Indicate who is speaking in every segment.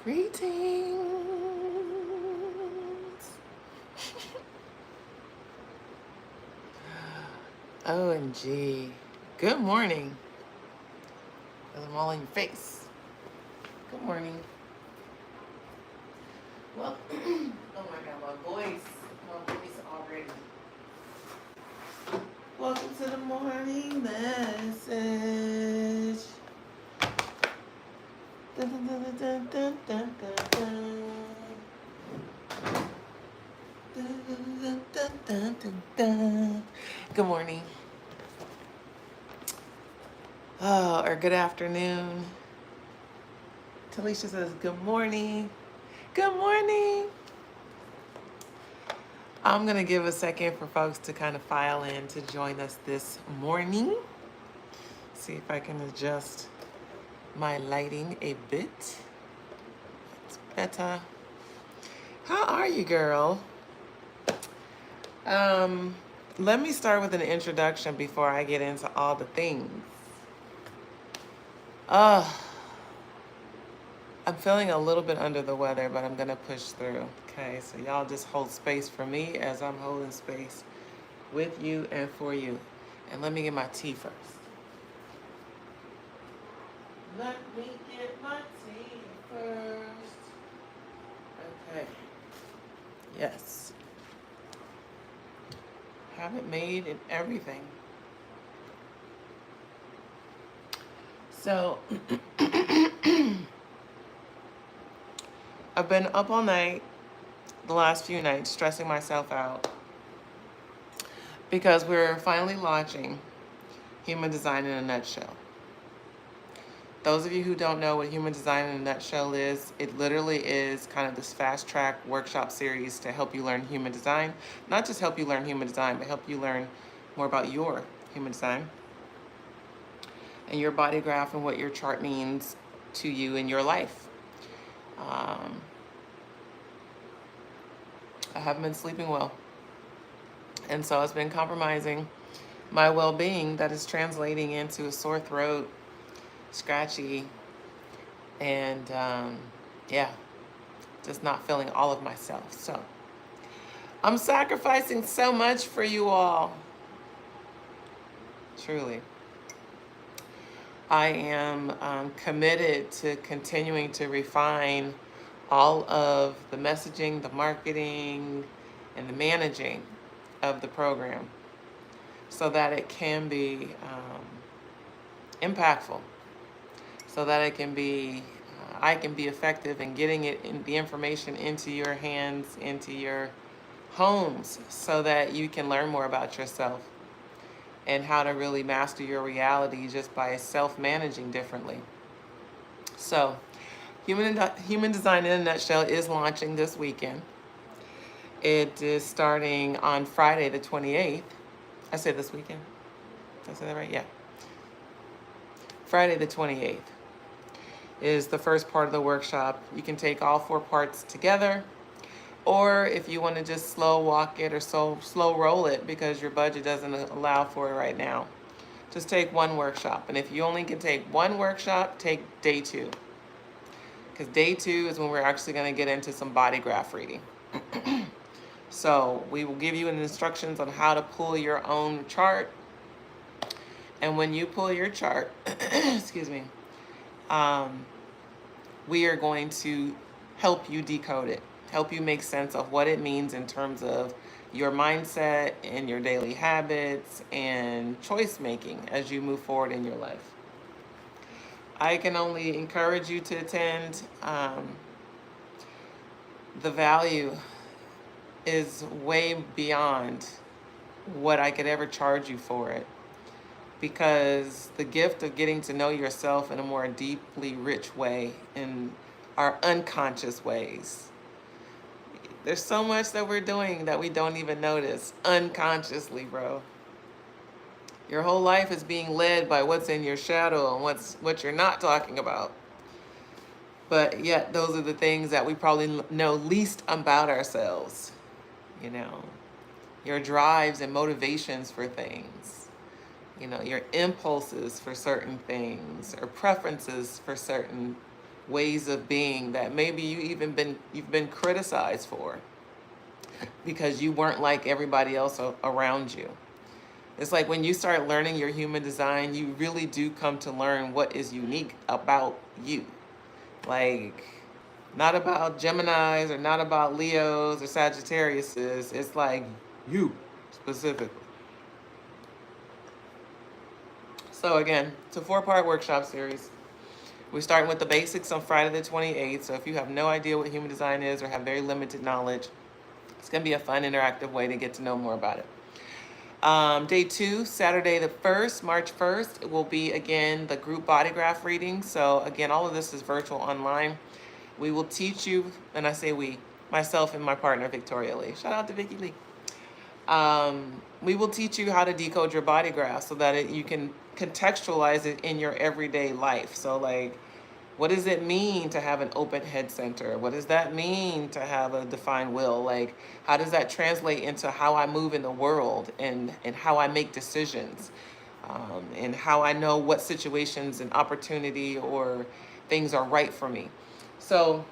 Speaker 1: Greetings. OMG. Good morning. Because I'm all in your face. Good morning. Well, oh my God, my voice already. Welcome to the morning message. Dun, dun, dun, dun, dun, dun, dun, dun. Dun, dun, dun, dun, dun, dun. Good morning. Oh, or good afternoon. Talisha says, good morning. Good morning. I'm going to give a second for folks to kind of file in to join us this morning. See if I can adjust my lighting a bit. It's better. How are you, girl? Let me start with an introduction before I get into all the things. I'm feeling a little bit under the weather, but I'm going to push through. Okay, so y'all just hold space for me as I'm holding space with you and for you. And let me get my tea first. Let me get my tea first. Okay. Yes. Have it made and everything. So, I've been up all night, the last few nights, stressing myself out because we're finally launching Human Design in a Nutshell. Those of you who don't know what Human Design in a Nutshell is, it literally is kind of this fast track workshop series to help you learn human design. Not just help you learn human design, but help you learn more about your human design and your body graph and what your chart means to you in your life. I haven't been sleeping well. And so it's been compromising my well-being, that is translating into a sore throat, scratchy, and yeah, just not feeling all of myself. So I'm sacrificing so much for you all. Truly. I am committed to continuing to refine all of the messaging, the marketing, and the managing of the program so that it can be impactful, so that it can be, I can be effective in getting it in the information into your hands, into your homes, so that you can learn more about yourself and how to really master your reality just by self-managing differently. So, Human Design in a Nutshell is launching this weekend. It is starting on Friday the 28th. I said this weekend. Did I say that right? Yeah. Friday the 28th is the first part of the workshop. You can take all 4 parts together, or if you want to just slow walk it or slow roll it because your budget doesn't allow for it right now, just take one workshop. And if you only can take one workshop, take day 2. Because day 2 is when we're actually going to get into some body graph reading. So we will give you instructions on how to pull your own chart. And when you pull your chart, excuse me, we are going to help you decode it, help you make sense of what it means in terms of your mindset and your daily habits and choice making as you move forward in your life. I can only encourage you to attend. The value is way beyond what I could ever charge you for it, because the gift of getting to know yourself in a more deeply rich way in our unconscious ways. There's so much that we're doing that we don't even notice unconsciously, bro. Your whole life is being led by what's in your shadow and what you're not talking about. But yet those are the things that we probably know least about ourselves. You know, your drives and motivations for things, you know, your impulses for certain things or preferences for certain ways of being that maybe you've been criticized for because you weren't like everybody else around you. It's like when you start learning your human design, you really do come to learn what is unique about you. Like, not about Geminis or not about Leos or Sagittariuses. It's like you specifically. So again, it's a 4-part workshop series. We're starting with the basics on Friday the 28th. So if you have no idea what human design is or have very limited knowledge, it's going to be a fun, interactive way to get to know more about it. Day 2, Saturday the 1st, March 1st, it will be, again, the group body graph reading. So, again, all of this is virtual online. We will teach you, and I say we, myself and my partner, Victoria Lee. Shout out to Vicki Lee. We will teach you how to decode your body graph so that you can contextualize it in your everyday life. So, like, what does it mean to have an open head center? What does that mean to have a defined will? Like, how does that translate into how I move in the world and how I make decisions? And how I know what situations and opportunity or things are right for me. So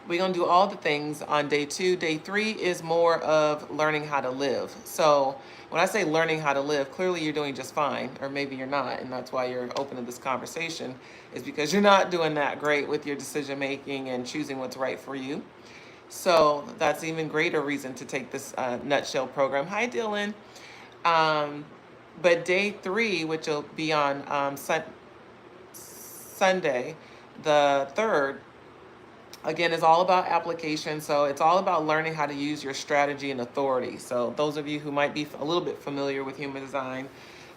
Speaker 1: we're going to do all the things on day 2. Day 3 is more of learning how to live. So when I say learning how to live, clearly you're doing just fine, or maybe you're not, and that's why you're open to this conversation, is because you're not doing that great with your decision making and choosing what's right for you. So that's even greater reason to take this Nutshell program. Hi, Dylan. But day 3, which will be on Sunday, the 3rd, again, is all about application. So it's all about learning how to use your strategy and authority. So those of you who might be a little bit familiar with human design,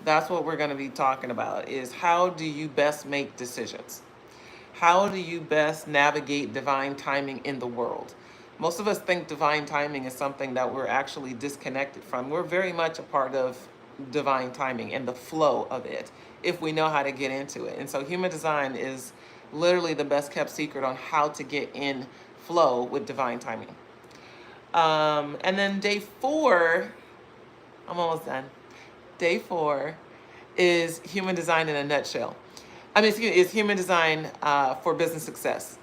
Speaker 1: that's what we're going to be talking about, is how do you best make decisions? How do you best navigate divine timing in the world? Most of us think divine timing is something that we're actually disconnected from. We're very much a part of divine timing and the flow of it, if we know how to get into it. And so human design is literally the best kept secret on how to get in flow with divine timing. And then day 4, I'm almost done. Day 4 is human design in a nutshell. It's human design for business success.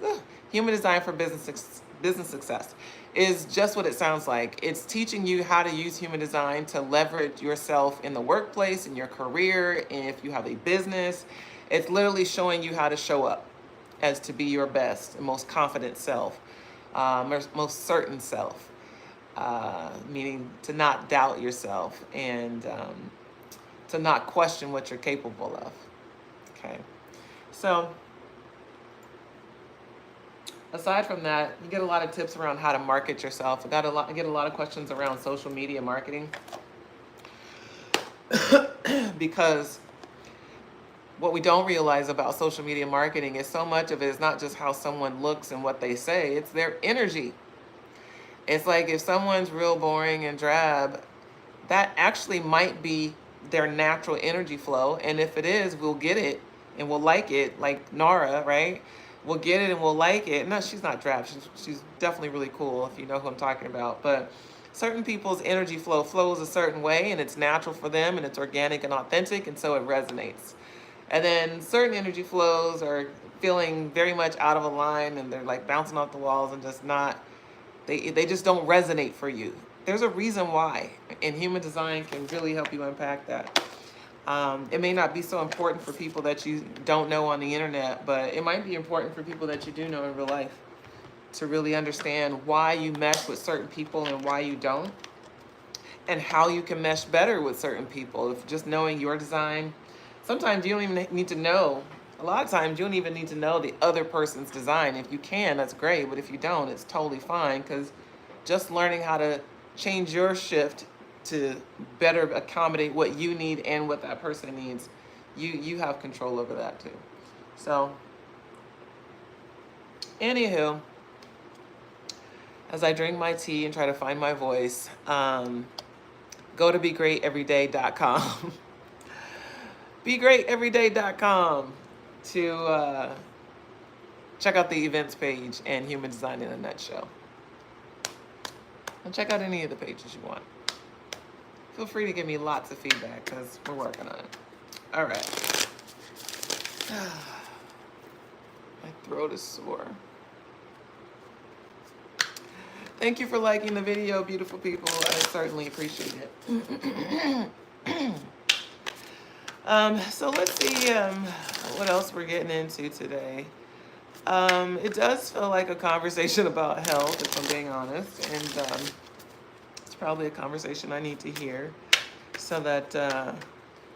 Speaker 1: Human design for business success is just what it sounds like. It's teaching you how to use human design to leverage yourself in the workplace, in your career, and if you have a business. It's literally showing you how to show up as to be your best and most confident self, most certain self, meaning to not doubt yourself and to not question what you're capable of. Okay, so aside from that, you get a lot of tips around how to market yourself. I get a lot of questions around social media marketing because what we don't realize about social media marketing is so much of it is not just how someone looks and what they say, it's their energy. It's like if someone's real boring and drab, that actually might be their natural energy flow. And if it is, we'll get it and we'll like it, like Nara, right? We'll get it and we'll like it. No, she's not drab. She's definitely really cool, if you know who I'm talking about. But certain people's energy flows a certain way, and it's natural for them, and it's organic and authentic, and so it resonates. And then certain energy flows are feeling very much out of line, and they're like bouncing off the walls and just not, they just don't resonate for you. There's a reason why, and human design can really help you unpack that. It may not be so important for people that you don't know on the internet, but it might be important for people that you do know in real life to really understand why you mesh with certain people and why you don't, and how you can mesh better with certain people. If just knowing your design, sometimes you don't even need to know, a lot of times you don't even need to know the other person's design. If you can, that's great, but if you don't, it's totally fine, because just learning how to change your shift to better accommodate what you need and what that person needs, you have control over that too. So, anywho, as I drink my tea and try to find my voice, go to BeGreatEveryday.com. BeGreatEveryday.com to check out the events page and Human Design in a Nutshell. And check out any of the pages you want. Feel free to give me lots of feedback because we're working on it. All right. My throat is sore. Thank you for liking the video, beautiful people. I certainly appreciate it. So let's see what else we're getting into today. It does feel like a conversation about health, if I'm being honest, and it's probably a conversation I need to hear so that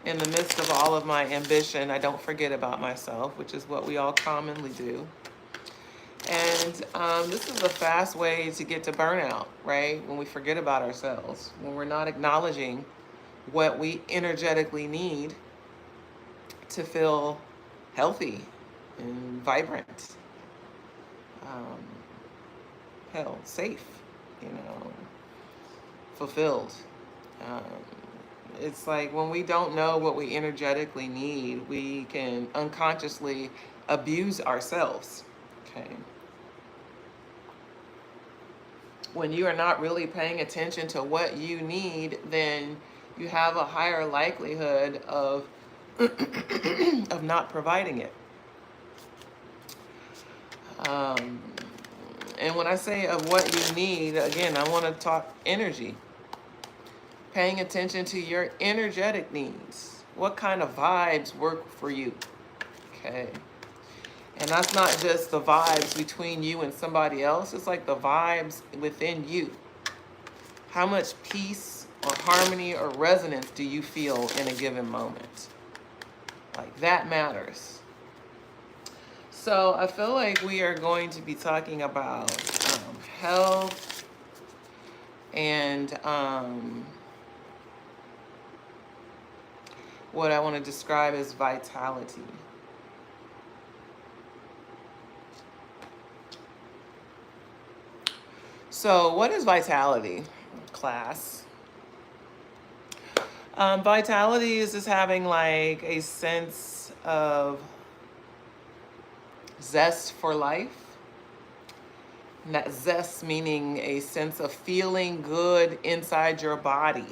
Speaker 1: in the midst of all of my ambition, I don't forget about myself, which is what we all commonly do. And this is a fast way to get to burnout, right? When we forget about ourselves, when we're not acknowledging what we energetically need to feel healthy and vibrant, safe, fulfilled. Um, it's like when we don't know what we energetically need, we can unconsciously abuse ourselves, okay? When you are not really paying attention to what you need, then you have a higher likelihood of of not providing it. And when I say of what you need, again, I want to talk energy. Paying attention to your energetic needs. What kind of vibes work for you? Okay. And that's not just the vibes between you and somebody else. It's like the vibes within you. How much peace or harmony or resonance do you feel in a given moment? Like that matters. So I feel like we are going to be talking about health and what I want to describe as vitality. So what is vitality, class? Vitality is just having like a sense of zest for life. And that zest meaning a sense of feeling good inside your body.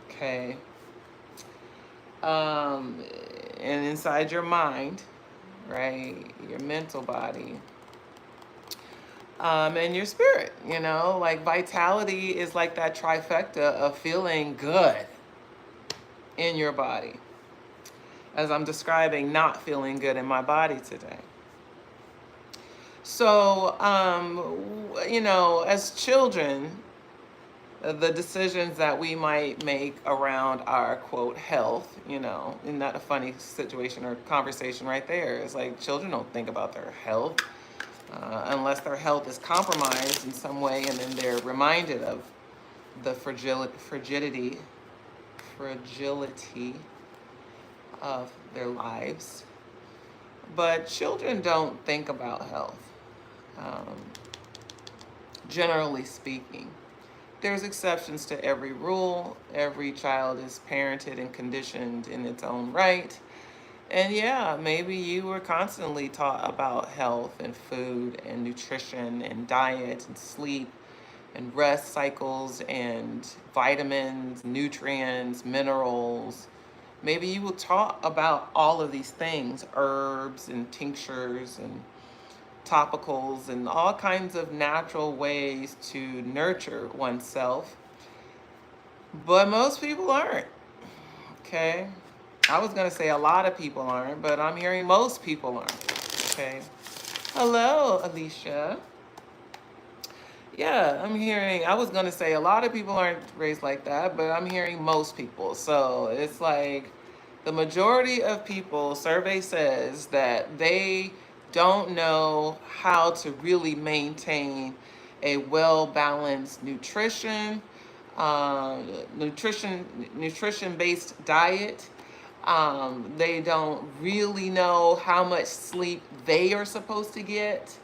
Speaker 1: Okay. And inside your mind, right? Your mental body. And your spirit, like vitality is like that trifecta of feeling good in your body. As I'm describing not feeling good in my body today. So, as children, the decisions that we might make around our, quote, health, isn't that a funny situation or conversation right there? It's like children don't think about their health unless their health is compromised in some way, and then they're reminded of the fragility of their lives. But children don't think about health, generally speaking. There's exceptions to every rule. Every child is parented and conditioned in its own right. And yeah, maybe you were constantly taught about health and food and nutrition and diet and sleep and rest cycles and vitamins, nutrients, minerals. Maybe you were taught about all of these things, herbs and tinctures and topicals and all kinds of natural ways to nurture oneself. But most people aren't, okay? I was going to say a lot of people aren't, but I'm hearing most people aren't, okay? Hello, Alicia. Yeah, I was going to say a lot of people aren't raised like that, but I'm hearing most people. So it's like the majority of people, survey says that they don't know how to really maintain a well-balanced nutrition-based diet. They don't really know how much sleep they are supposed to get.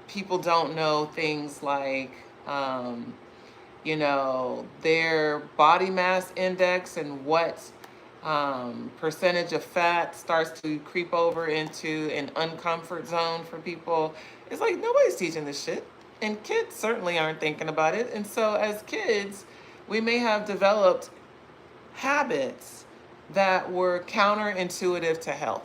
Speaker 1: People don't know things like, their body mass index and what percentage of fat starts to creep over into an uncomfort zone for people. It's like nobody's teaching this shit. And kids certainly aren't thinking about it. And so as kids, we may have developed habits that were counterintuitive to health.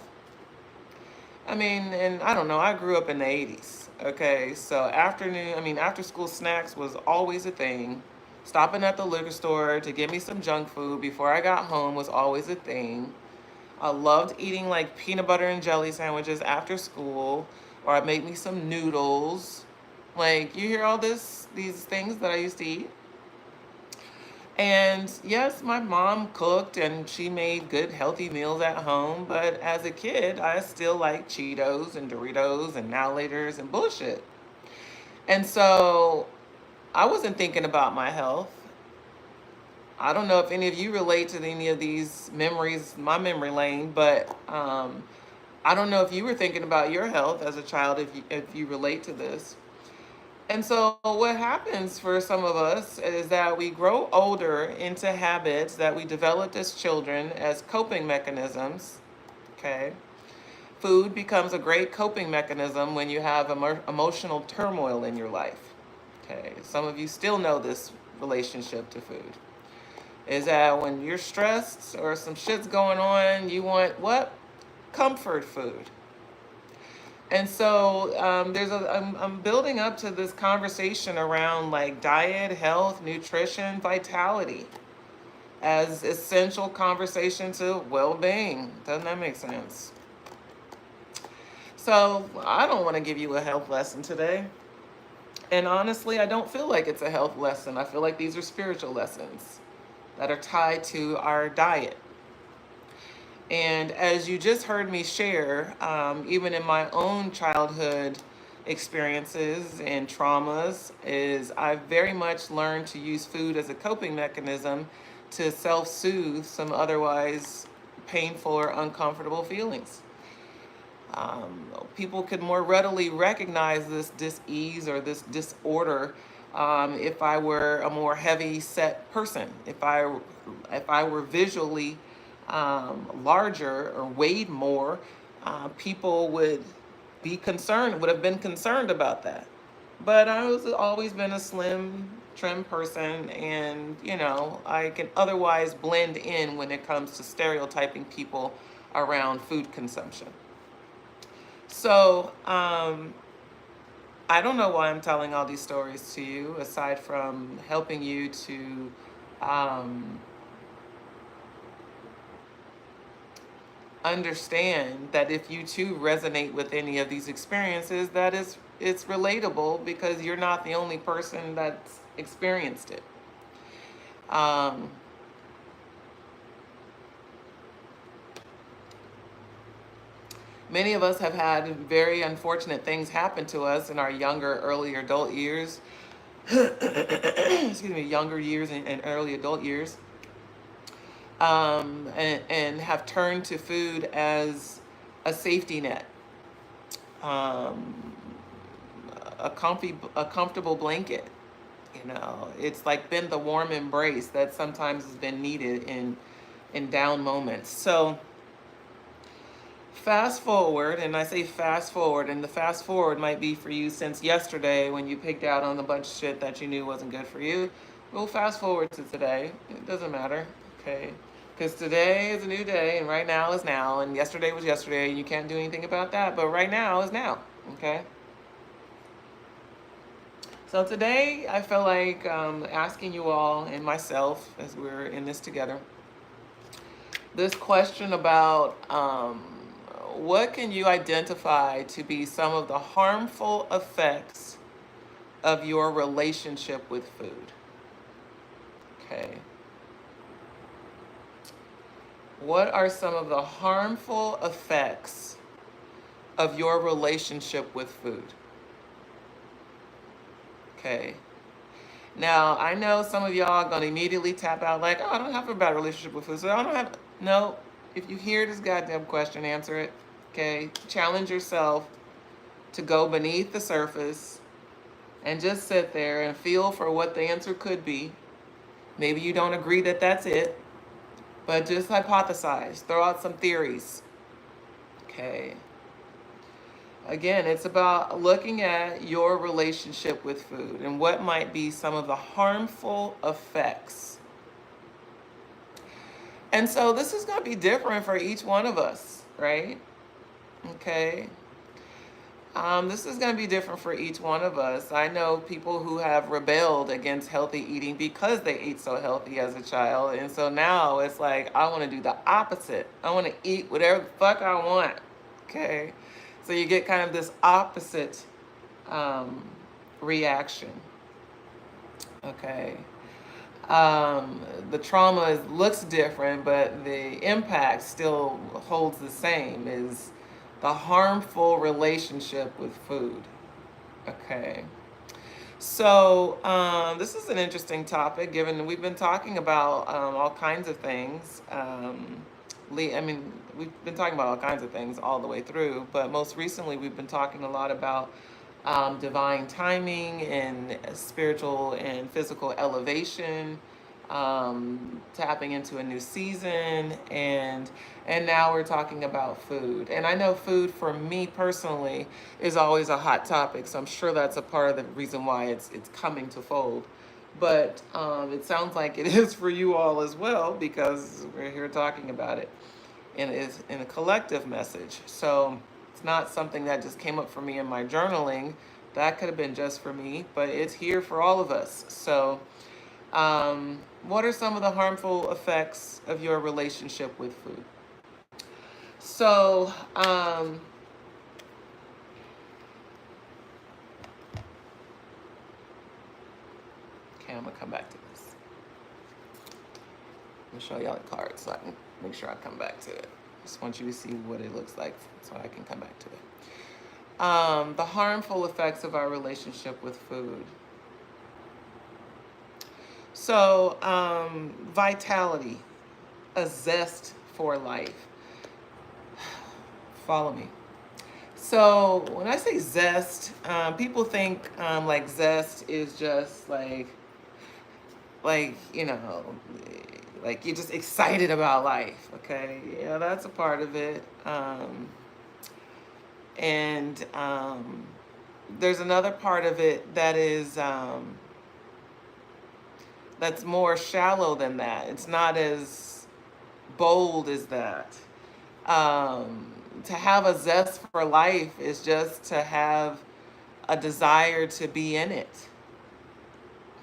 Speaker 1: I mean, and I don't know, I grew up in the 80s. Okay, so after school snacks was always a thing. Stopping at the liquor store to get me some junk food before I got home was always a thing. I loved eating like peanut butter and jelly sandwiches after school, or I'd make me some noodles. Like, you hear all these things that I used to eat? And yes, my mom cooked and she made good, healthy meals at home. But as a kid, I still liked Cheetos and Doritos and Now Laters and bullshit. And so I wasn't thinking about my health. I don't know if any of you relate to any of these memories, my memory lane, but I don't know if you were thinking about your health as a child, if you relate to this. And so, what happens for some of us is that we grow older into habits that we developed as children as coping mechanisms. Okay. Food becomes a great coping mechanism when you have emotional turmoil in your life. Okay. Some of you still know this relationship to food. Is that when you're stressed or some shit's going on, you want what? Comfort food. And so I'm building up to this conversation around like diet, health, nutrition, vitality as essential conversation to well-being. Doesn't that make sense? So I don't want to give you a health lesson today. And honestly, I don't feel like it's a health lesson. I feel like these are spiritual lessons that are tied to our diet. And as you just heard me share, even in my own childhood experiences and traumas, is I've very much learned to use food as a coping mechanism to self-soothe some otherwise painful or uncomfortable feelings. People could more readily recognize this dis-ease or this disorder if I were a more heavy set person, if I were visually larger or weighed more, people would have been concerned about that. But I was always been a slim, trim person, and I can otherwise blend in when it comes to stereotyping people around food consumption. So, I don't know why I'm telling all these stories to you, aside from helping you to um, understand that if you too resonate with any of these experiences, that is it's relatable because you're not the only person that's experienced it. Um, Many of us have had very unfortunate things happen to us in our younger, early adult years. Excuse me, younger years and early adult years, and have turned to food as a safety net, um, a comfortable blanket. It's like been the warm embrace that sometimes has been needed in down moments. So fast forward, and I say fast forward, and the fast forward might be for you since yesterday when you picked out on a bunch of shit that you knew wasn't good for you. We'll fast forward to today. It doesn't matter, okay? Because today is a new day, and right now is now, and yesterday was yesterday, and you can't do anything about that, but right now is now, okay? So today, I feel like asking you all and myself, as we're in this together, this question about what can you identify to be some of the harmful effects of your relationship with food? Okay. What are some of the harmful effects of your relationship with food? Okay. Now, I know some of y'all are going to immediately tap out like, oh, I don't have a bad relationship with food. So I don't have, no, if you hear this goddamn question, answer it. Okay. Challenge yourself to go beneath the surface and just sit there and feel for what the answer could be. Maybe you don't agree that that's it, but just hypothesize, throw out some theories. Okay. Again, it's about looking at your relationship with food and what might be some of the harmful effects. And so this is going to be different for each one of us, right? Okay. This is going to be different for each one of us. I know people who have rebelled against healthy eating because they ate so healthy as a child. And so now it's like, I want to do the opposite. I want to eat whatever the fuck I want. Okay. So you get kind of this opposite um, reaction. Okay. The trauma looks different, but the impact still holds the same, is the harmful relationship with food. Okay. So, this is an interesting topic, given we've been talking about all kinds of things. I mean, we've been talking about all kinds of things all the way through, but most recently we've been talking a lot about divine timing and spiritual and physical elevation, tapping into a new season, and now we're talking about food. And I know food for me personally is always a hot topic, so I'm sure that's a part of the reason why it's coming to fold. But it sounds like it is for you all as well, because we're here talking about it, and it's in a collective message. So it's not something that just came up for me in my journaling. That could have been just for me, but it's here for all of us. So, what are some of the harmful effects of your relationship with food? So, okay, I'm gonna come back to this. I'm gonna show y'all the card so I can make sure I come back to it. Just want you to see what it looks like so I can come back to it. The harmful effects of our relationship with food. So, vitality, a zest for life. Follow me. So, when I say zest, people think like zest is just like like you're just excited about life. Okay, yeah, that's a part of it. And there's another part of it that is that's more shallow than that. It's not as bold as that. To have a zest for life is just to have a desire to be in it.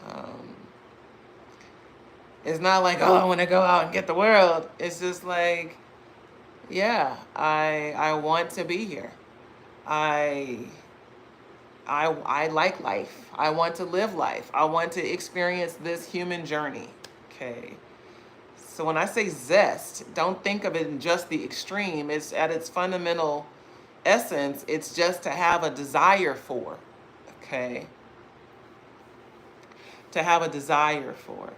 Speaker 1: Um, it's not like, oh, I want to go out and get the world. It's just like, yeah, I want to be here. I I like life. I want to live life. I want to experience this human journey. Okay. So when I say zest, don't think of it in just the extreme. It's at its fundamental essence, it's just to have a desire for. Okay. To have a desire for.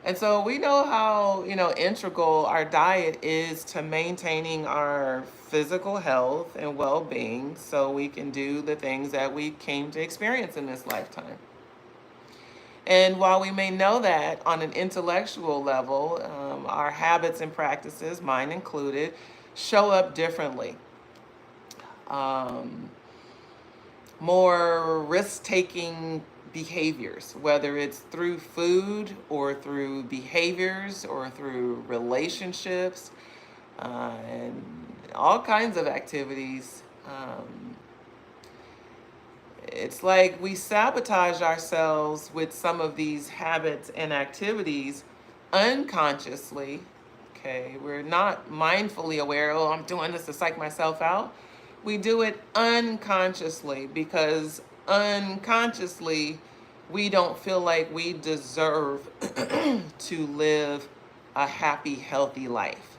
Speaker 1: And so we know how, integral our diet is to maintaining our physical health and well-being so we can do the things that we came to experience in this lifetime. And while we may know that on an intellectual level, our habits and practices, mine included, show up differently. More risk-taking behaviors, whether it's through food or through behaviors or through relationships, and all kinds of activities. It's like we sabotage ourselves with some of these habits and activities unconsciously. Okay, we're not mindfully aware, oh, I'm doing this to psych myself out. We do it unconsciously because unconsciously we don't feel like we deserve to live a happy, healthy life.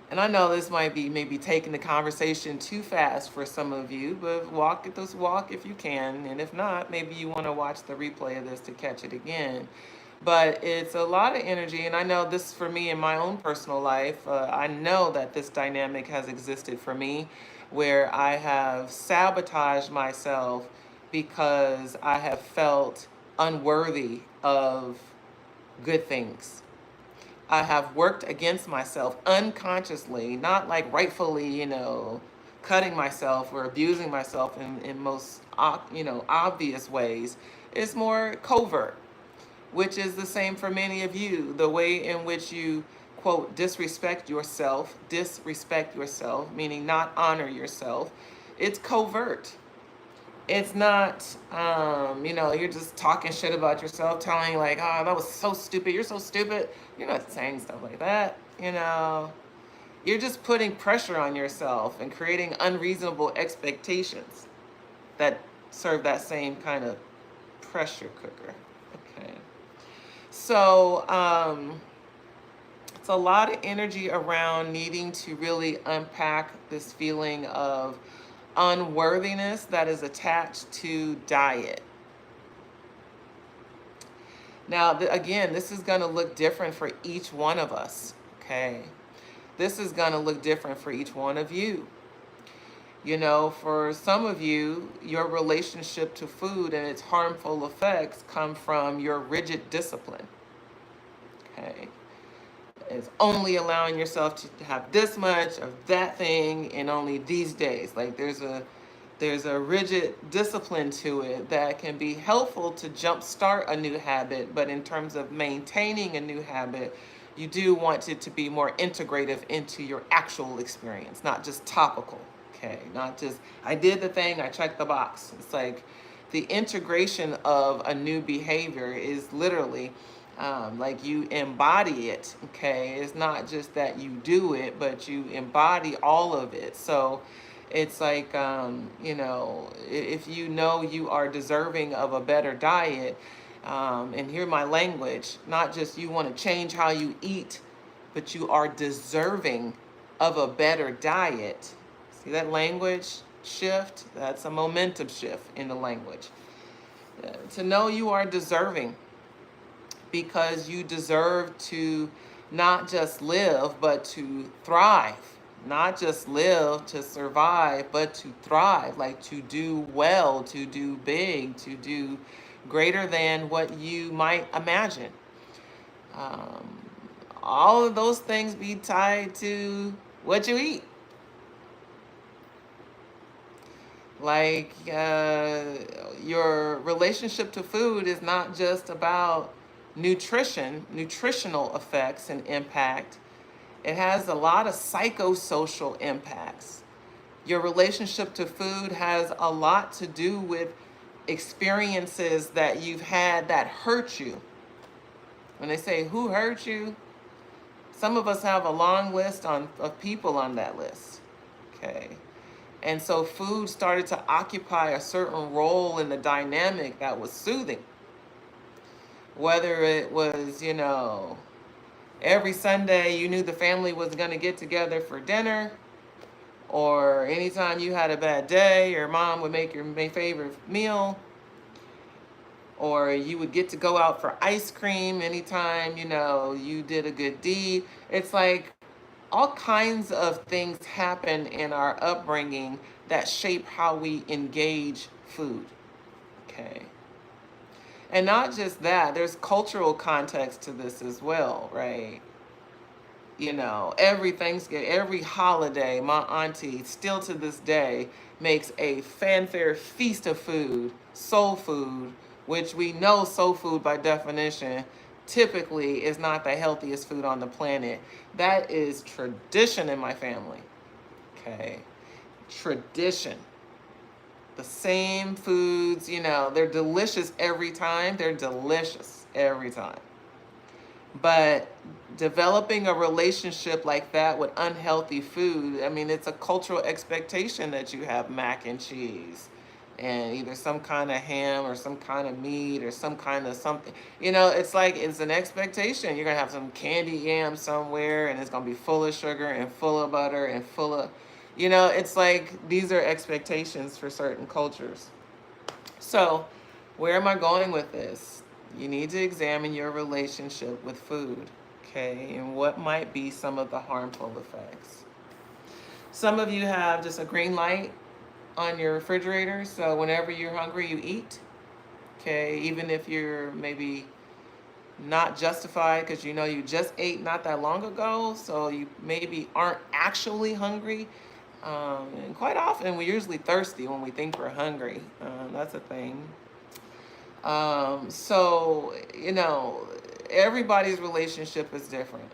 Speaker 1: And I know this might be maybe taking the conversation too fast for some of you, but walk this walk if you can. And if not, maybe you want to watch the replay of this to catch it again. But it's a lot of energy. And I know this for me in my own personal life. I know that this dynamic has existed for me where I have sabotaged myself because I have felt unworthy of good things. I have worked against myself unconsciously, not like rightfully, cutting myself or abusing myself in most, obvious ways. It's more covert. which is the same for many of you. The way in which you, quote, disrespect yourself, meaning not honor yourself, it's covert. It's not, you're just talking shit about yourself, telling like, oh, that was so stupid. You're so stupid. You're not saying stuff like that. You're just putting pressure on yourself and creating unreasonable expectations that serve that same kind of pressure cooker. Okay. So, it's a lot of energy around needing to really unpack this feeling of unworthiness that is attached to diet. Now, again, this is going to look different for each one of us, okay? This is going to look different for each one of you. For some of you, your relationship to food and its harmful effects come from your rigid discipline, okay? It's only allowing yourself to have this much of that thing in only these days. Like there's a rigid discipline to it that can be helpful to jumpstart a new habit, but in terms of maintaining a new habit, you do want it to be more integrative into your actual experience, not just topical, okay? Not just, I did the thing, I checked the box. It's like the integration of a new behavior is literally like you embody it, okay? It's not just that you do it, but you embody all of it. So it's like, if you are deserving of a better diet, and hear my language, not just you want to change how you eat, but you are deserving of a better diet. See that language shift? That's a momentum shift in the language. To know you are deserving, because you deserve to not just live, but to thrive. Not just live to survive, but to thrive, like to do well, to do big, to do greater than what you might imagine. All of those things be tied to what you eat. Like your relationship to food is not just about nutritional effects and impact. It has a lot of psychosocial impacts. Your relationship to food has a lot to do with experiences that you've had that hurt you. When they say, who hurt you? Some of us have a long list of people on that list, okay? And so food started to occupy a certain role in the dynamic that was soothing. Whether it was, every Sunday you knew the family was going to get together for dinner, or anytime you had a bad day, your mom would make your favorite meal, or you would get to go out for ice cream anytime, you did a good deed. It's like all kinds of things happen in our upbringing that shape how we engage food, okay? And not just that, there's cultural context to this as well, right? Every Thanksgiving, every holiday, my auntie still to this day makes a fanfare feast of food, soul food, which we know soul food by definition typically is not the healthiest food on the planet. That is tradition in my family, okay? Tradition. The same foods, they're delicious every time. They're delicious every time. But developing a relationship like that with unhealthy food, it's a cultural expectation that you have mac and cheese and either some kind of ham or some kind of meat or some kind of something. It's like it's an expectation. You're going to have some candy yam somewhere, and it's going to be full of sugar and full of butter and full of, it's like these are expectations for certain cultures. So where am I going with this? You need to examine your relationship with food, okay, and what might be some of the harmful effects. Some of you have just a green light on your refrigerator, so whenever you're hungry, you eat, okay, even if you're maybe not justified because you just ate not that long ago, so you maybe aren't actually hungry. And quite often we're usually thirsty when we think we're hungry. That's a thing. So, everybody's relationship is different.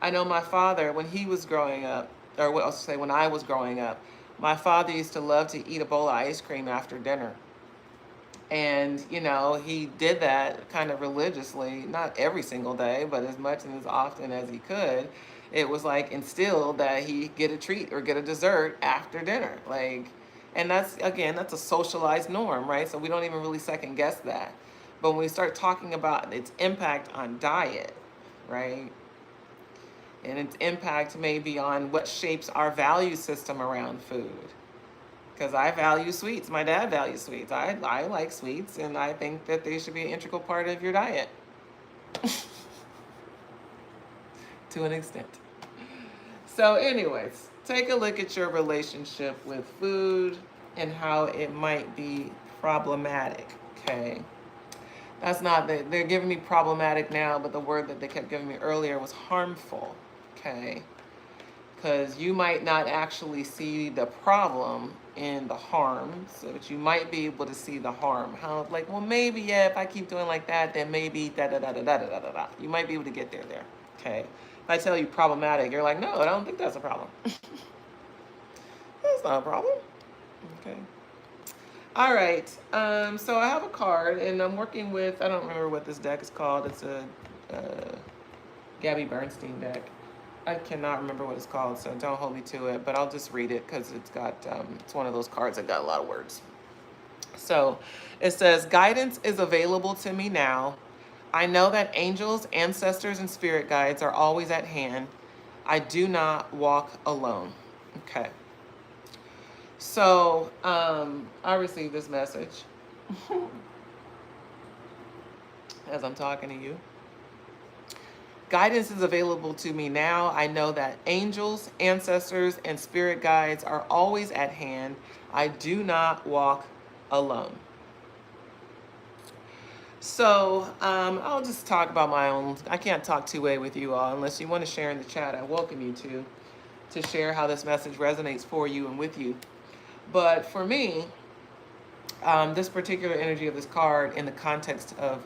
Speaker 1: I know my father, when he was growing up, or what I'll say, when I was growing up, my father used to love to eat a bowl of ice cream after dinner. And, he did that kind of religiously, not every single day, but as much and as often as he could. It was like instilled that he get a treat or get a dessert after dinner. And that's, again, that's a socialized norm, right? So we don't even really second guess that. But when we start talking about its impact on diet, right? And its impact maybe on what shapes our value system around food. Because I value sweets. My dad values sweets. I like sweets, and I think that they should be an integral part of your diet to an extent. So, anyways, take a look at your relationship with food and how it might be problematic. Okay. That's not that they're giving me problematic now, but the word that they kept giving me earlier was harmful. Okay. Because you might not actually see the problem in the harm, so that you might be able to see the harm. How, like, well, maybe, yeah, if I keep doing like that, then maybe da da da da da da da da. You might be able to get there. Okay. If I tell you problematic, you're like, no, I don't think that's a problem. That's not a problem. Okay. All right. So I have a card, and I'm working with, I don't remember what this deck is called. It's a Gabby Bernstein deck. I cannot remember what it's called, so don't hold me to it, but I'll just read it because it's got, it's one of those cards that got a lot of words. So it says, guidance is available to me now. I know that angels, ancestors, and spirit guides are always at hand. I do not walk alone. Okay. So I received this message as I'm talking to you. Guidance is available to me now. I know that angels, ancestors, and spirit guides are always at hand. I do not walk alone. So I'll just talk about my own. I can't talk two-way with you all unless you want to share in the chat. I welcome you to share how this message resonates for you and with you. But for me, this particular energy of this card in the context of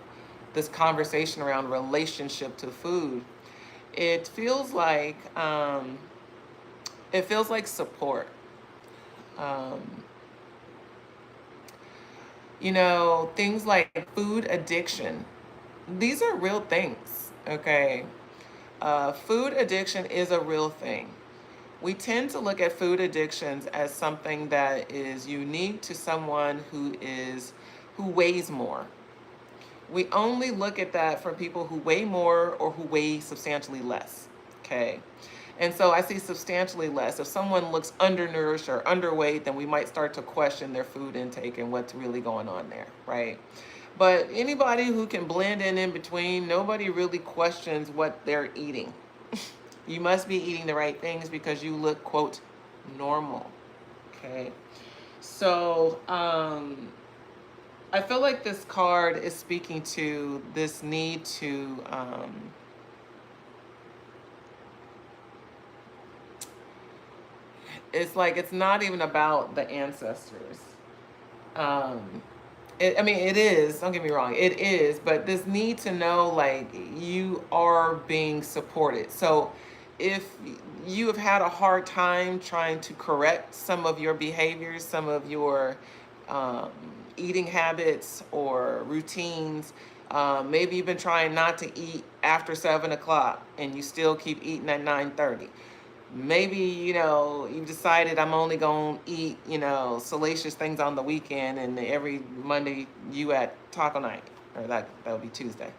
Speaker 1: this conversation around relationship to food, it feels like support. Things like food addiction. These are real things, okay? Food addiction is a real thing. We tend to look at food addictions as something that is unique to someone who weighs more. We only look at that for people who weigh more or who weigh substantially less, okay? And so I see substantially less. If someone looks undernourished or underweight, then we might start to question their food intake and what's really going on there, right? But anybody who can blend in between, nobody really questions what they're eating. You must be eating the right things because you look, quote, normal, okay? So, I feel like this card is speaking to this need to it's like it's not even about the ancestors. It is, don't get me wrong, it is, but this need to know like you are being supported. So if you have had a hard time trying to correct some of your behaviors, some of your eating habits or routines, maybe you've been trying not to eat after 7 o'clock and you still keep eating at 9:30. Maybe, you've decided I'm only going to eat, salacious things on the weekend, and every Monday you at taco night, or that would be Tuesday.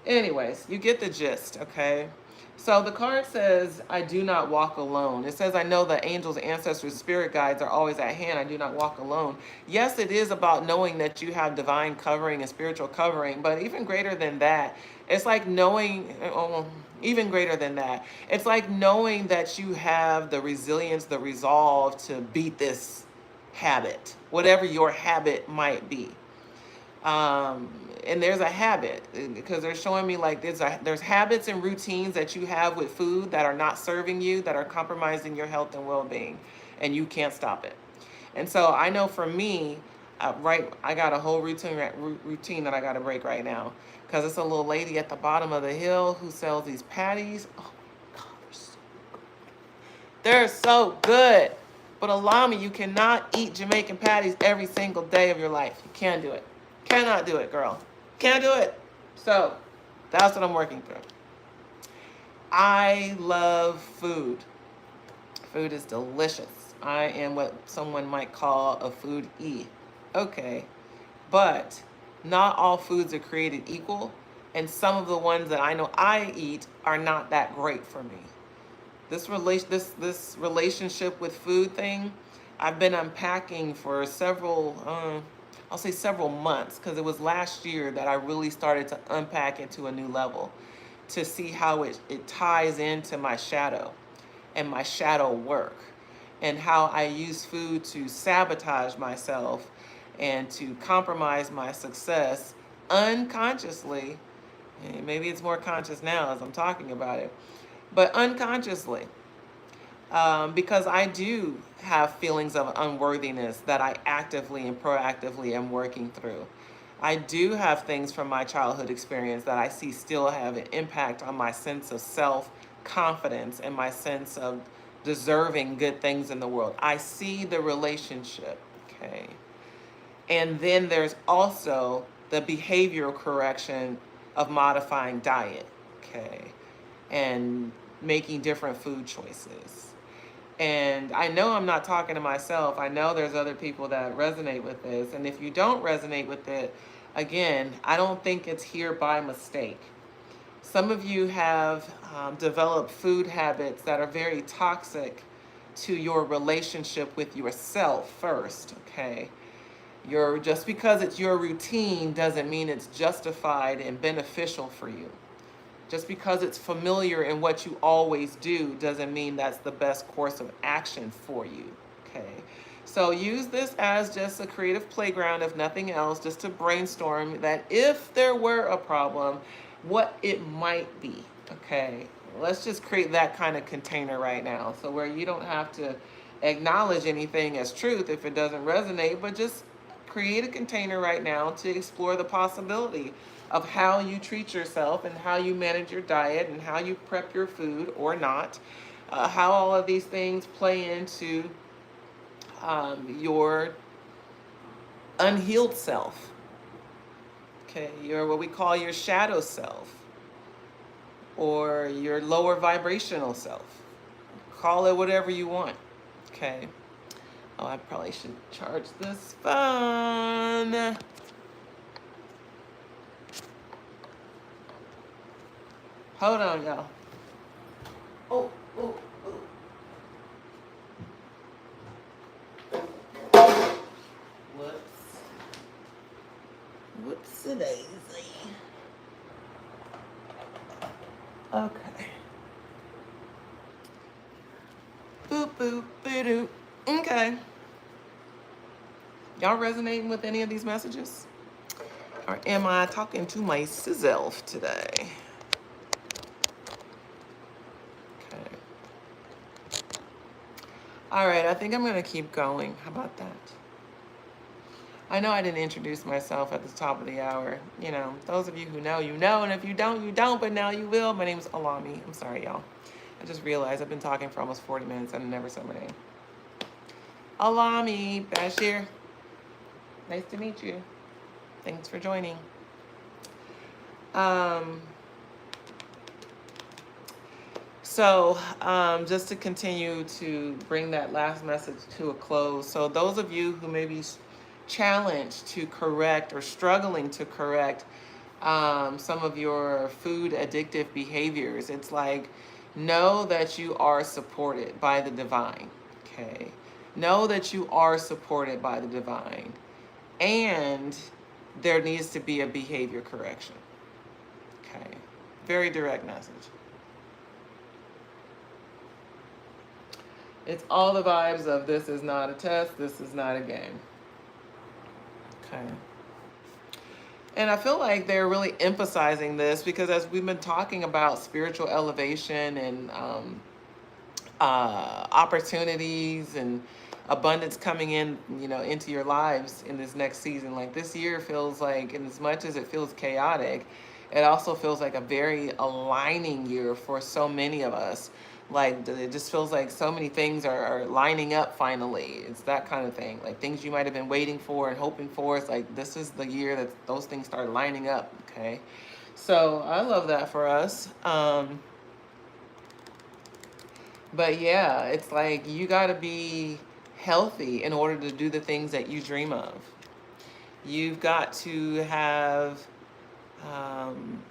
Speaker 1: Anyways, you get the gist, okay? So the card says, I do not walk alone. It says, I know that angels, ancestors, spirit guides are always at hand. I do not walk alone. Yes, it is about knowing that you have divine covering and spiritual covering, but even greater than that, it's like knowing, even greater than that, it's like knowing that you have the resilience, the resolve to beat this habit, whatever your habit might be. And there's a habit, because they're showing me like there's habits and routines that you have with food that are not serving you, that are compromising your health and well-being, and you can't stop it. And so I know for me, I got a whole routine that I got to break right now, because it's a little lady at the bottom of the hill who sells these patties. Oh my God, they're so good. But allow me, you cannot eat Jamaican patties every single day of your life. You can't do it. Cannot do it, girl. Can't do it. So that's what I'm working through. I love food. Food is delicious. I am what someone might call a foodie. Okay. But not all foods are created equal. And some of the ones that I know I eat are not that great for me. This relationship with food thing, I've been unpacking for I'll say several months, because it was last year that I really started to unpack it to a new level, to see how it ties into my shadow and my shadow work, and how I use food to sabotage myself and to compromise my success unconsciously. And maybe it's more conscious now as I'm talking about it, but unconsciously. Because I do have feelings of unworthiness that I actively and proactively am working through. I do have things from my childhood experience that I see still have an impact on my sense of self-confidence and my sense of deserving good things in the world. I see the relationship, okay? And then there's also the behavioral correction of modifying diet, okay? And making different food choices. And I know I'm not talking to myself. I know there's other people that resonate with this. And if you don't resonate with it, again, I don't think it's here by mistake. Some of you have developed food habits that are very toxic to your relationship with yourself first, okay? Just because it's your routine doesn't mean it's justified and beneficial for you. Just because it's familiar in what you always do doesn't mean that's the best course of action for you, okay? So use this as just a creative playground, if nothing else, just to brainstorm that if there were a problem, what it might be, okay? Let's just create that kind of container right now, so where you don't have to acknowledge anything as truth if it doesn't resonate, but just create a container right now to explore the possibility of how you treat yourself and how you manage your diet and how you prep your food or not, how all of these things play into your unhealed self, okay, your what we call your shadow self, or your lower vibrational self. Call it whatever you want, okay? Oh, I probably should charge this phone. Hold on, y'all. Oh. Whoopsie daisy. Okay. Boop, boop, boop. Okay. Y'all resonating with any of these messages? Or am I talking to myself today? Okay. All right, I think I'm going to keep going. How about that? I know I didn't introduce myself at the top of the hour. You know, those of you who know, you know, and if you don't, you don't, but now you will. My name is Alami. I'm sorry, y'all. I just realized I've been talking for almost 40 minutes and I never said my name. Alami Bashir. Nice to meet you. Thanks for joining. Just to continue to bring that last message to a close. So those of you who may be challenged to correct or struggling to correct some of your food addictive behaviors, it's like, know that you are supported by the divine, okay? Know that you are supported by the divine, and there needs to be a behavior correction, okay? Very direct message. It's all the vibes of this is not a test, this is not a game. Okay. And I feel like they're really emphasizing this because as we've been talking about spiritual elevation and opportunities and abundance coming in, into your lives in this next season. Like this year feels like, and as much as it feels chaotic, it also feels like a very aligning year for so many of us. Like it just feels like so many things are lining up finally. It's that kind of thing. Like things you might have been waiting for and hoping for. It's like this is the year that those things start lining up. Okay. So I love that for us. But yeah, it's like you got to be healthy in order to do the things that you dream of. You've got to have um,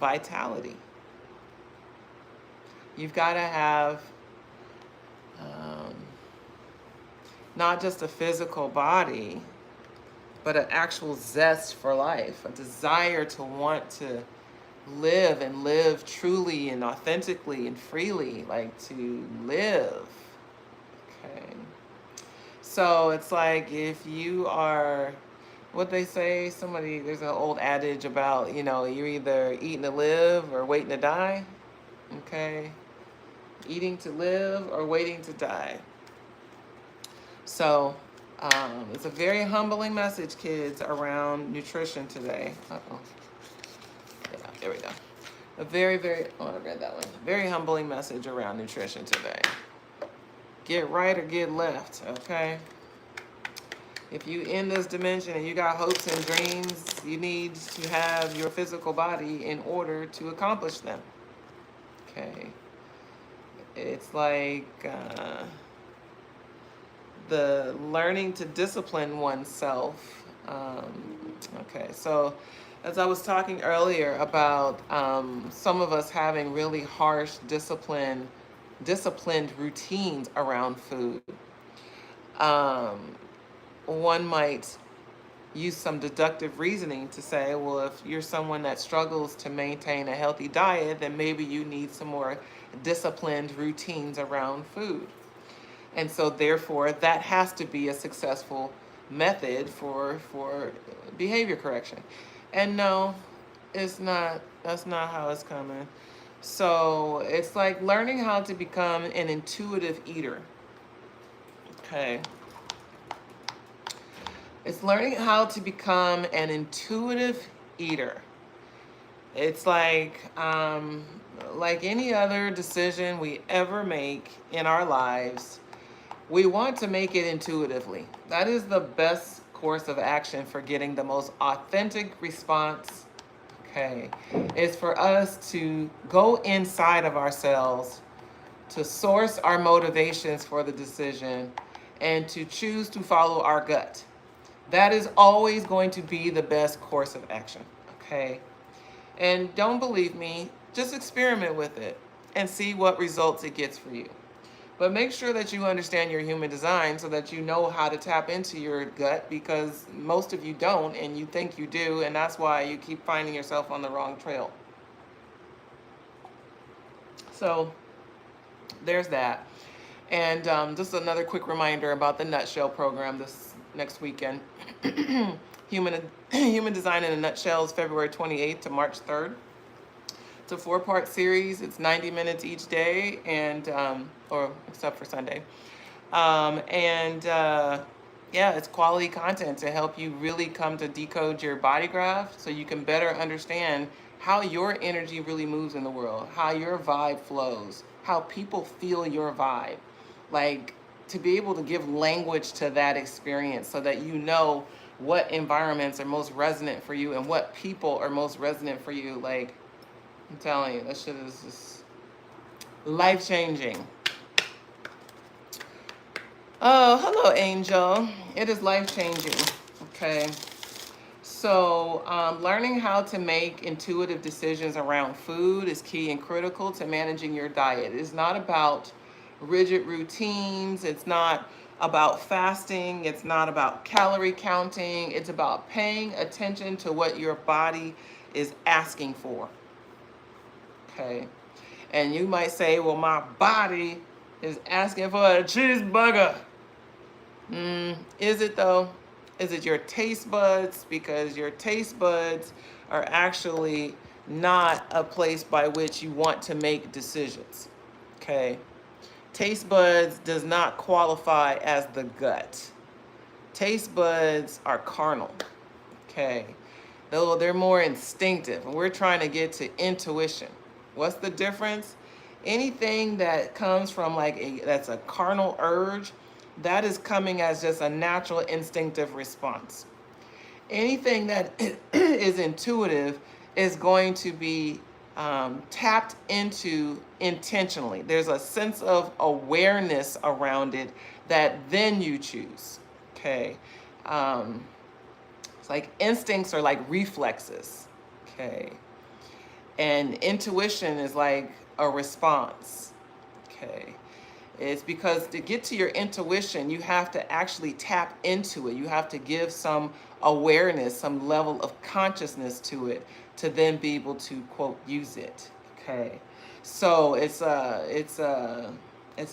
Speaker 1: vitality. You've got to have um, not just a physical body, but an actual zest for life, a desire to want to live and live truly and authentically and freely, like to live. Okay. So it's like if you are, what they say, there's an old adage about, you're either eating to live or waiting to die. Okay. Eating to live or waiting to die. So it's a very humbling message, kids, around nutrition today. Uh-oh. Yeah, there we go. A very, very, I read that one. Very humbling message around nutrition today. Get right or get left, okay? If you in this dimension and you got hopes and dreams, you need to have your physical body in order to accomplish them. Okay. It's like the learning to discipline oneself. Okay, so as I was talking earlier about some of us having really harsh disciplined routines around food, one might use some deductive reasoning to say, well, if you're someone that struggles to maintain a healthy diet, then maybe you need some more disciplined routines around food. And so therefore, that has to be a successful method for behavior correction. And no, it's not. That's not how it's coming. So it's like learning how to become an intuitive eater. Okay. It's learning how to become an intuitive eater. It's like any other decision we ever make in our lives, we want to make it intuitively. That is the best course of action for getting the most authentic response. Okay, is for us to go inside of ourselves, to source our motivations for the decision, and to choose to follow our gut. That is always going to be the best course of action. Okay, and don't believe me, just experiment with it and see what results it gets for you. But make sure that you understand your human design so that you know how to tap into your gut, because most of you don't and you think you do, and that's why you keep finding yourself on the wrong trail. So there's that. And just another quick reminder about the Nutshell program this next weekend. Human Design in a Nutshell is February 28th to March 3rd. It's a 4-part series. It's 90 minutes each day, and or except for Sunday. Yeah, it's quality content to help you really come to decode your body graph so you can better understand how your energy really moves in the world, how your vibe flows, how people feel your vibe. Like, to be able to give language to that experience so that you know what environments are most resonant for you and what people are most resonant for you. Like, I'm telling you, that shit is just life-changing. Oh, hello, Angel. It is life-changing, okay? So learning how to make intuitive decisions around food is key and critical to managing your diet. It's not about rigid routines. It's not about fasting. It's not about calorie counting. It's about paying attention to what your body is asking for. Okay. And you might say, well, my body is asking for a cheeseburger. Is it though? Is it your taste buds? Because your taste buds are actually not a place by which you want to make decisions. Okay. Taste buds does not qualify as the gut. Taste buds are carnal. Okay. Though they're more instinctive. And we're trying to get to intuition. What's the difference? Anything that comes from that's a carnal urge, that is coming as just a natural instinctive response. Anything that is intuitive is going to be tapped into intentionally. There's a sense of awareness around it that then you choose. Okay. It's like instincts are like reflexes. Okay. And intuition is like a response. Okay. It's because to get to your intuition, you have to actually tap into it. You have to give some awareness, some level of consciousness to it to then be able to, quote, use it. Okay. So it's a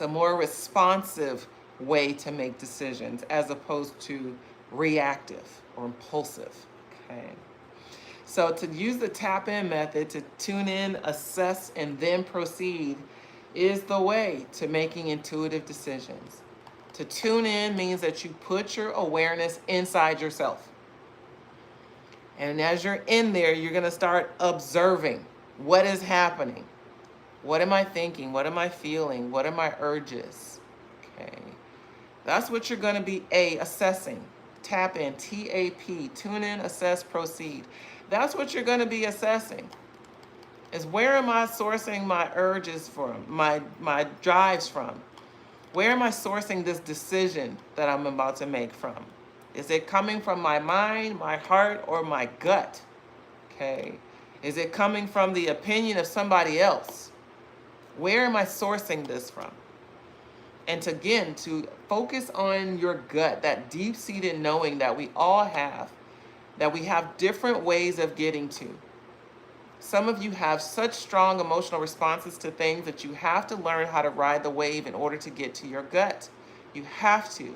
Speaker 1: more responsive way to make decisions as opposed to reactive or impulsive. Okay. So to use the tap in method to tune in, assess, and then proceed is the way to making intuitive decisions. To tune in means that you put your awareness inside yourself. And as you're in there, you're going to start observing what is happening. What am I thinking? What am I feeling? What are my urges? Okay. That's what you're going to be assessing. Tap in, TAP, tune in, assess, proceed. That's what you're going to be assessing. Is where am I sourcing my urges from, my drives from? Where am I sourcing this decision that I'm about to make from? Is it coming from my mind, my heart, or my gut? Okay. Is it coming from the opinion of somebody else? Where am I sourcing this from? And to focus on your gut, that deep-seated knowing that we all have, that we have different ways of getting to. Some of you have such strong emotional responses to things that you have to learn how to ride the wave in order to get to your gut. You have to.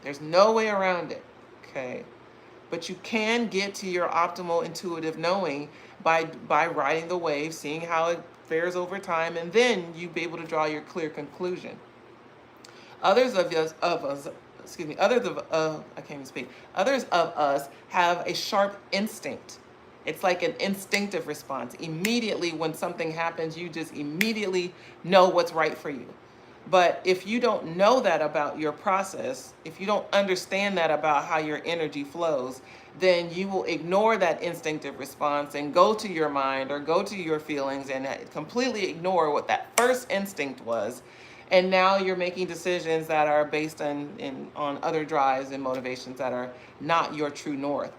Speaker 1: There's no way around it. Okay. But you can get to your optimal intuitive knowing by riding the wave, seeing how it fares over time, and then you be able to draw your clear conclusion. Others of us have a sharp instinct. It's like an instinctive response. Immediately when something happens, you just immediately know what's right for you. But if you don't know that about your process, if you don't understand that about how your energy flows, then you will ignore that instinctive response and go to your mind or go to your feelings and completely ignore what that first instinct was. And now you're making decisions that are based on other drives and motivations that are not your true north.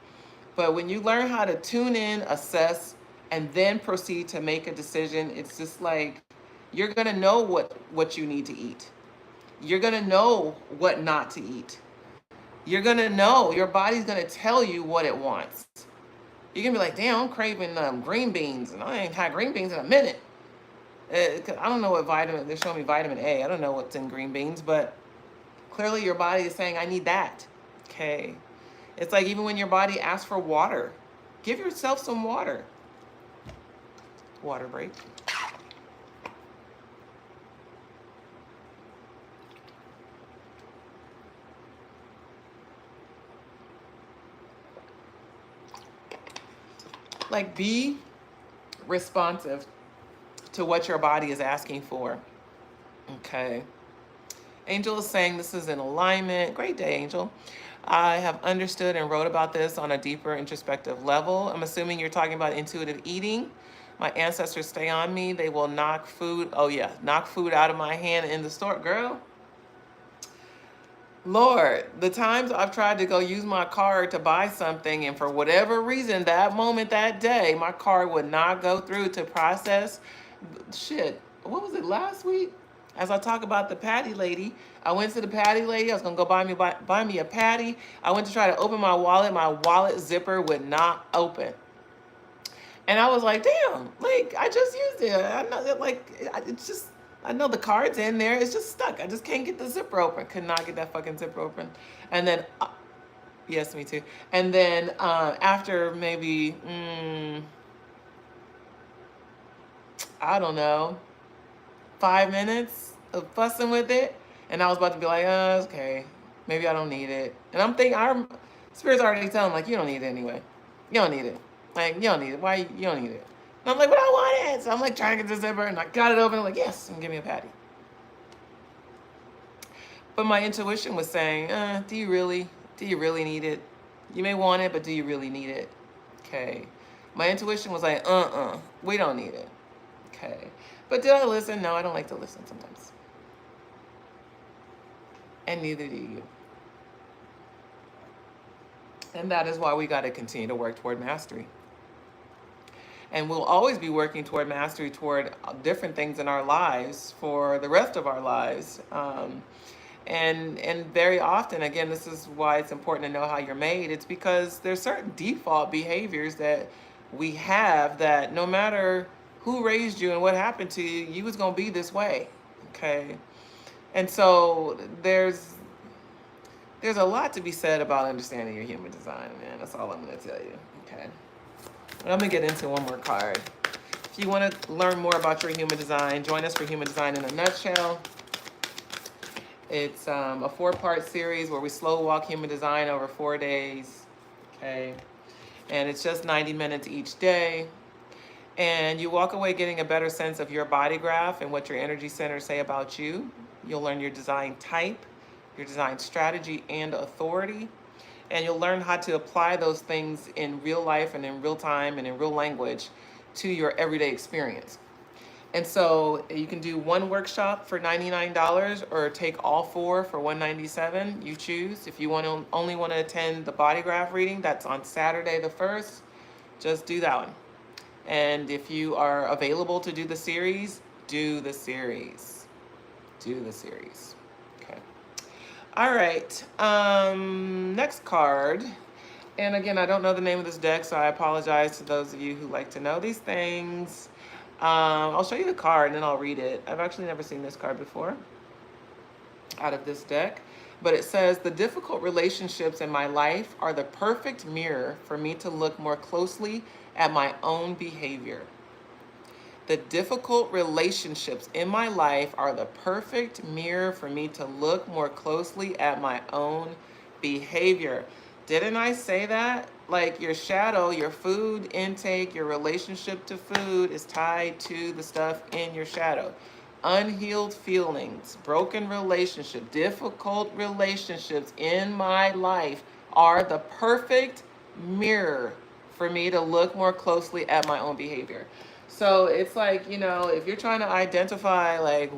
Speaker 1: But when you learn how to tune in, assess, and then proceed to make a decision, it's just like you're going to know what you need to eat. You're going to know what not to eat. You're going to know, your body's going to tell you what it wants. You're going to be like, damn, I'm craving green beans, and I ain't had green beans in a minute. I don't know what vitamin, they're showing me vitamin A. I don't know what's in green beans, but clearly your body is saying, I need that. Okay. It's like even when your body asks for water, give yourself some water. Water break. Like be responsive to what your body is asking for. Okay. Angel is saying this is in alignment. Great day, Angel. I have understood and wrote about this on a deeper introspective level. I'm assuming you're talking about intuitive eating. My ancestors stay on me. They will knock food. Oh yeah, knock food out of my hand in the store. Girl, Lord, the times I've tried to go use my card to buy something, and for whatever reason, that moment, that day, my card would not go through to process. Shit, what was it, last week? As I talk about the patty lady, I went to the patty lady. I was gonna go buy me a patty. I went to try to open my wallet. My wallet zipper would not open, and I was like, "Damn! Like I just used it. I know that. It's just I know the card's in there. It's just stuck. I just can't get the zipper open. Could not get that fucking zipper open." And then, yes, me too. And then after maybe I don't know, 5 minutes, fussing with it, and I was about to be like, okay, maybe I don't need it. And I'm thinking, our spirit's already telling like, you don't need it anyway. You don't need it. Like, you don't need it. Why you don't need it? And I'm like, but I want it. So I'm like trying to get this zipper, and I got it open. I'm like, yes, and give me a patty. But my intuition was saying, do you really need it? You may want it, but do you really need it? Okay. My intuition was like, we don't need it. Okay. But did I listen? No, I don't like to listen sometimes. And neither do you. And that is why we got to continue to work toward mastery. And we'll always be working toward mastery, toward different things in our lives for the rest of our lives. And very often, again, this is why it's important to know how you're made. It's because there's certain default behaviors that we have that no matter who raised you and what happened to you, you was gonna be this way. Okay. And so there's a lot to be said about understanding your human design, man. That's all I'm gonna tell you. Okay. And I'm gonna get into one more card. If you want to learn more about your human design, join us for Human Design in a Nutshell. It's a 4-part series where we slow walk human design over 4 days. Okay. And it's just 90 minutes each day. And you walk away getting a better sense of your body graph and what your energy centers say about you. You'll learn your design type, your design strategy, and authority. And you'll learn how to apply those things in real life and in real time and in real language to your everyday experience. And so you can do one workshop for $99 or take all 4 for $197. You choose. If you only want to attend the body graph reading, that's on Saturday the 1st, just do that one. And if you are available to do the series, do the series. Do the series. Okay. All right. Next card. And again, I don't know the name of this deck, so I apologize to those of you who like to know these things. I'll show you the card and then I'll read it. I've actually never seen this card before out of this deck. But it says, the difficult relationships in my life are the perfect mirror for me to look more closely at my own behavior. The difficult relationships in my life are the perfect mirror for me to look more closely at my own behavior. Didn't I say that? Like your shadow, your food intake, your relationship to food is tied to the stuff in your shadow. Unhealed feelings, broken relationship, difficult relationships in my life are the perfect mirror for me to look more closely at my own behavior. So it's like, if you're trying to identify like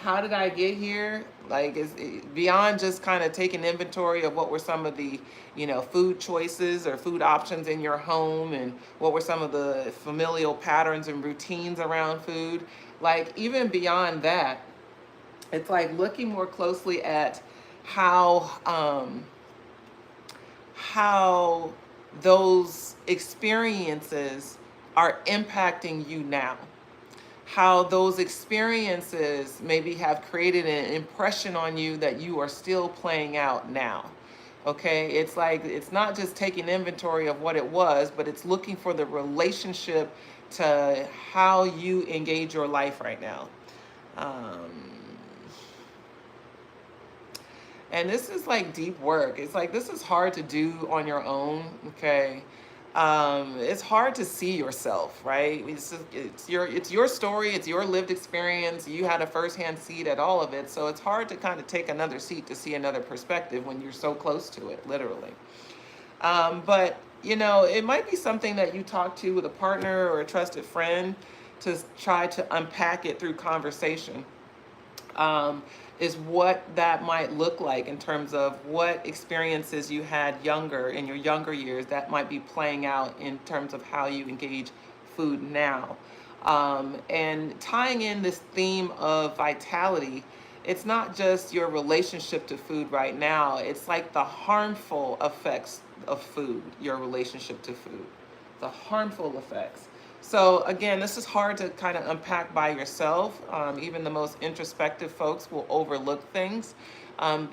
Speaker 1: how did I get here? Like, it's beyond just kind of taking inventory of what were some of the, food choices or food options in your home, and what were some of the familial patterns and routines around food. Like, even beyond that, it's like looking more closely at how those experiences are impacting you now. How those experiences maybe have created an impression on you that you are still playing out now. Okay, it's like, it's not just taking inventory of what it was, but it's looking for the relationship to how you engage your life right now. And this is like deep work. It's like, this is hard to do on your own, okay? It's hard to see yourself, right? It's your story, it's your lived experience. You had a firsthand seat at all of it, so it's hard to kind of take another seat to see another perspective when you're so close to it, literally. But it might be something that you talk to with a partner or a trusted friend to try to unpack it through conversation. Is what that might look like in terms of what experiences you had in your younger years that might be playing out in terms of how you engage food now. And tying in this theme of vitality, it's not just your relationship to food right now, it's like the harmful effects of food, your relationship to food, the harmful effects. So again, this is hard to kind of unpack by yourself. Even the most introspective folks will overlook things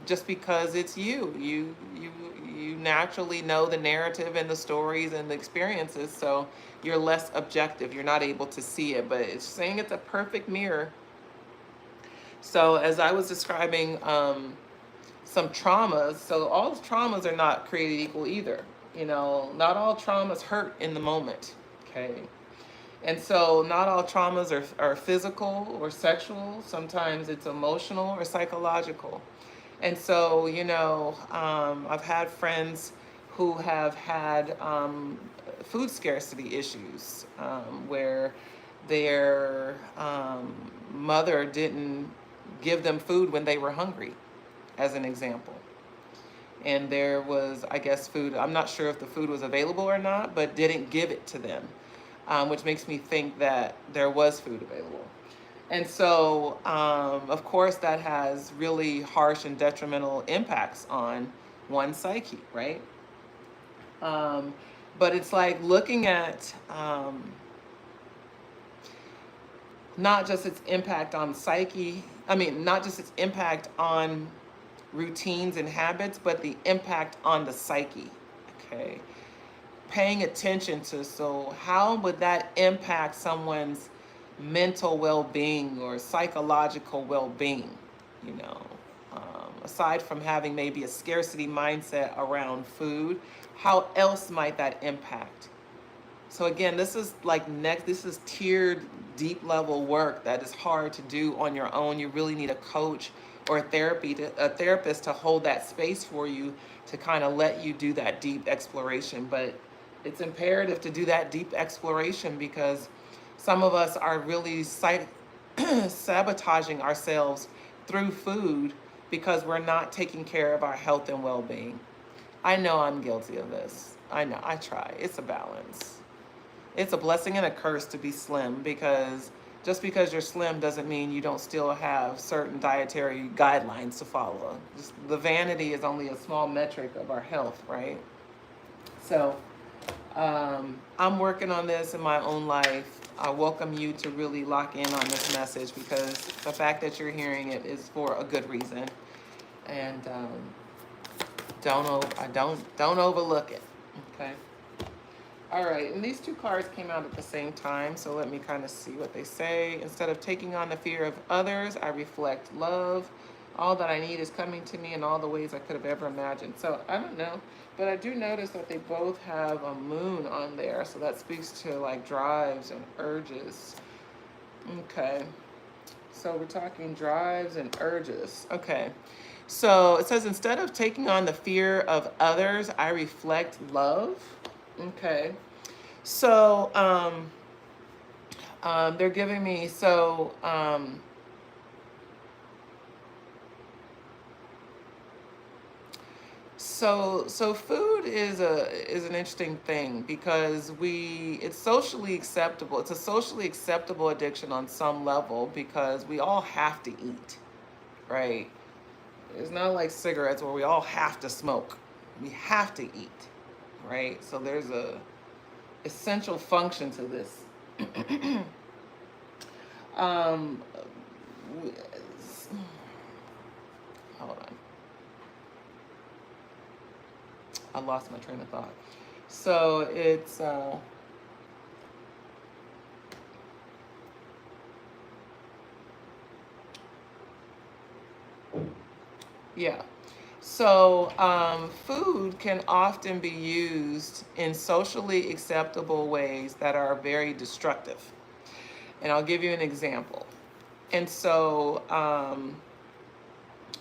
Speaker 1: just because it's you. You naturally know the narrative and the stories and the experiences, so you're less objective. You're not able to see it, but it's saying it's a perfect mirror So as I was describing some traumas, so all traumas are not created equal either. You know, not all traumas hurt in the moment. Okay. And so not all traumas are physical or sexual. Sometimes it's emotional or psychological. And so, I've had friends who have had food scarcity issues, where their mother didn't give them food when they were hungry, as an example. And there was, I guess, food, I'm not sure if the food was available or not, but didn't give it to them, which makes me think that there was food available. And so, of course, that has really harsh and detrimental impacts on one's psyche, right? Um, but it's like looking at not just its impact on psyche, not just its impact on routines and habits, but the impact on the psyche, okay? Paying attention to, so how would that impact someone's mental well-being or psychological well-being, you know aside from having maybe a scarcity mindset around food, how else might that impact? So again, this is like this is tiered deep level work that is hard to do on your own. You really need a coach or a therapist to hold that space for you, to kind of let you do that deep exploration. But it's imperative to do that deep exploration, because some of us are really sabotaging ourselves through food because we're not taking care of our health and well-being. I know I'm guilty of this. I know, I try. It's a balance. It's a blessing and a curse to be slim, because just because you're slim doesn't mean you don't still have certain dietary guidelines to follow. Just the vanity is only a small metric of our health, right? So I'm working on this in my own life. I welcome you to really lock in on this message, because the fact that you're hearing it is for a good reason, and don't overlook it. Okay. All right, and these two cards came out at the same time, so let me kind of see what they say. Instead of taking on the fear of others, I reflect love. All that I need is coming to me in all the ways I could have ever imagined. So I don't know, but I do notice that they both have a moon on there, so that speaks to like drives and urges. Okay, so we're talking drives and urges. Okay, so it says, instead of taking on the fear of others, I reflect love. Okay. So they're giving me, so food is an interesting thing, because it's socially acceptable. It's a socially acceptable addiction on some level, because we all have to eat, right? It's not like cigarettes where we all have to smoke. We have to eat, right? So there's a essential function to this. um, Hold on. I lost my train of thought. So it's yeah. So food can often be used in socially acceptable ways that are very destructive. And I'll give you an example. And so,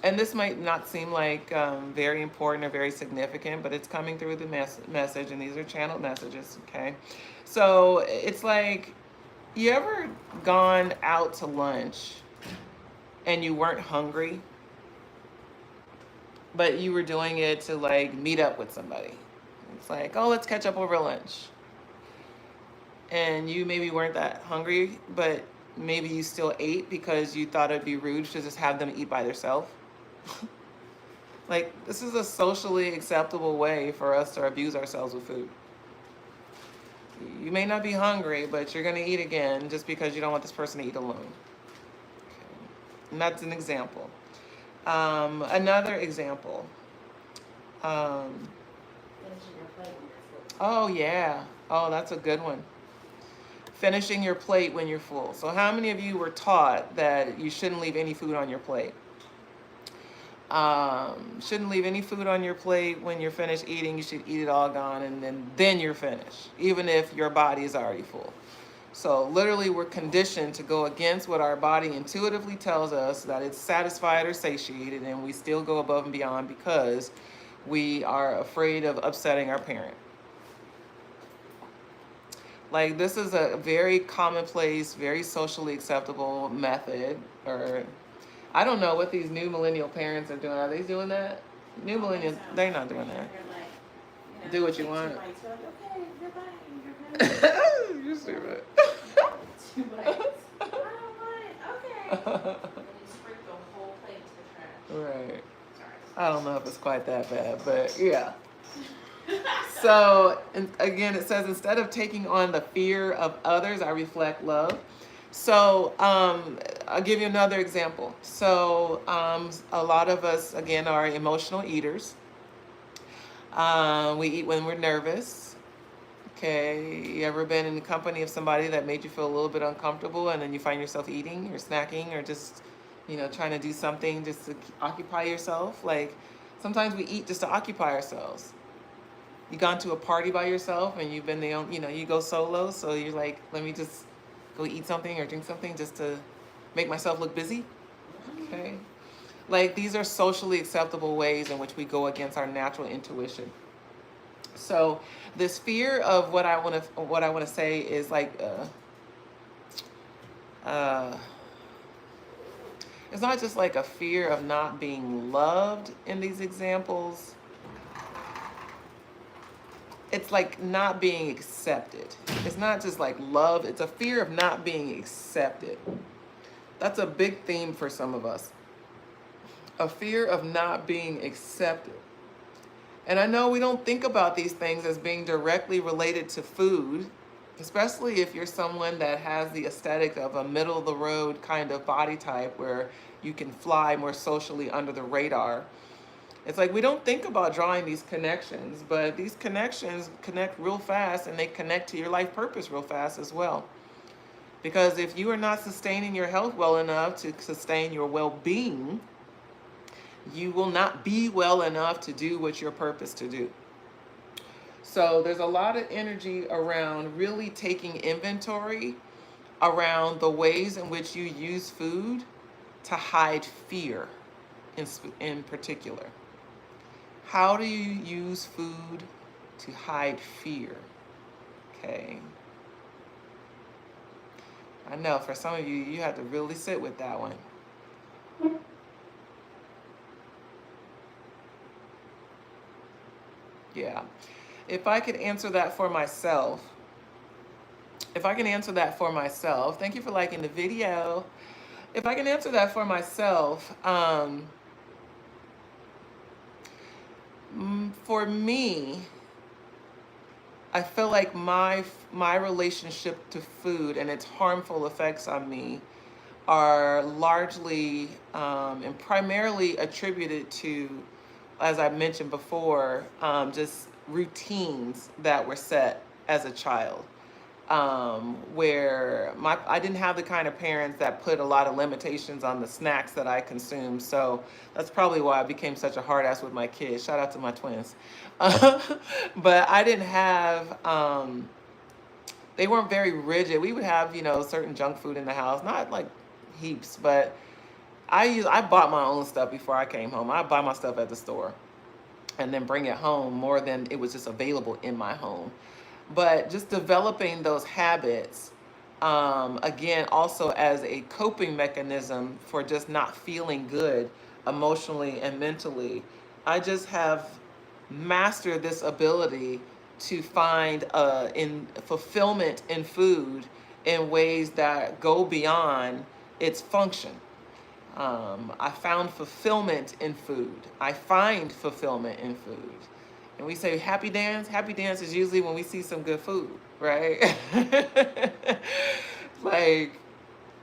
Speaker 1: and this might not seem like very important or very significant, but it's coming through the message, and these are channeled messages, okay? So it's like, you ever gone out to lunch and you weren't hungry, but you were doing it to like meet up with somebody? It's like, oh, let's catch up over lunch. And you maybe weren't that hungry, but maybe you still ate because you thought it'd be rude to just have them eat by themselves. Like, this is a socially acceptable way for us to abuse ourselves with food. You may not be hungry, but you're going to eat again just because you don't want this person to eat alone. Okay. And that's an example. Another example. Oh, yeah. Oh, that's a good one. finishing your plate when you're full. So how many of you were taught that you shouldn't leave any food on your plate? Shouldn't leave any food on your plate when you're finished eating. You should eat it all gone, and then you're finished, even if your body is already full. So literally we're conditioned to go against what our body intuitively tells us that it's satisfied or satiated, and we still go above and beyond because we are afraid of upsetting our parent. Like, this is a very commonplace, very socially acceptable method, or I don't know what these new millennial parents are doing. Are they doing that? New millennials, they're not doing that. Do what you want.
Speaker 2: Okay, you're fine.
Speaker 1: You're stupid.
Speaker 2: 2 bites. I don't want it. Okay. And you sprinkle the whole plate to the trash.
Speaker 1: Right.
Speaker 2: Sorry.
Speaker 1: I don't know if it's quite that bad, but yeah. So, and again, it says, instead of taking on the fear of others, I reflect love. So, I'll give you another example. So, a lot of us, again, are emotional eaters. We eat when we're nervous. Okay, you ever been in the company of somebody that made you feel a little bit uncomfortable, and then you find yourself eating or snacking or just, trying to do something just to occupy yourself? Like, sometimes we eat just to occupy ourselves. You gone to a party by yourself and you've been the only, you go solo, so you're like, let me just go eat something or drink something just to make myself look busy. Okay, like, these are socially acceptable ways in which we go against our natural intuition. So this fear of what I want to say is like, it's not just like a fear of not being loved in these examples. It's like not being accepted. It's not just like love. It's a fear of not being accepted. That's a big theme for some of us. A fear of not being accepted. And I know we don't think about these things as being directly related to food, especially if you're someone that has the aesthetic of a middle of the road kind of body type where you can fly more socially under the radar. It's like we don't think about drawing these connections, but these connections connect real fast, and they connect to your life purpose real fast as well. Because if you are not sustaining your health well enough to sustain your well-being, you will not be well enough to do what you're purposed to do. So there's a lot of energy around really taking inventory around the ways in which you use food to hide fear in particular. How do you use food to hide fear? Okay. I know for some of you, you have to really sit with that one. Yeah. If I could answer that for myself, thank you for liking the video. If I can answer that for myself, for me, I feel like my relationship to food and its harmful effects on me are largely and primarily attributed to, as I mentioned before, just routines that were set as a child. Where I didn't have the kind of parents that put a lot of limitations on the snacks that I consumed. So that's probably why I became such a hard ass with my kids. Shout out to my twins. But I didn't have, they weren't very rigid. We would have, certain junk food in the house, not like heaps, but I bought my own stuff before I came home. I buy my stuff at the store and then bring it home more than it was just available in my home. But just developing those habits, again, also as a coping mechanism for just not feeling good emotionally and mentally, I just have mastered this ability to find in fulfillment in food in ways that go beyond its function. I found fulfillment in food. I find fulfillment in food. And we say happy dance. Happy dance is usually when we see some good food, right? Like,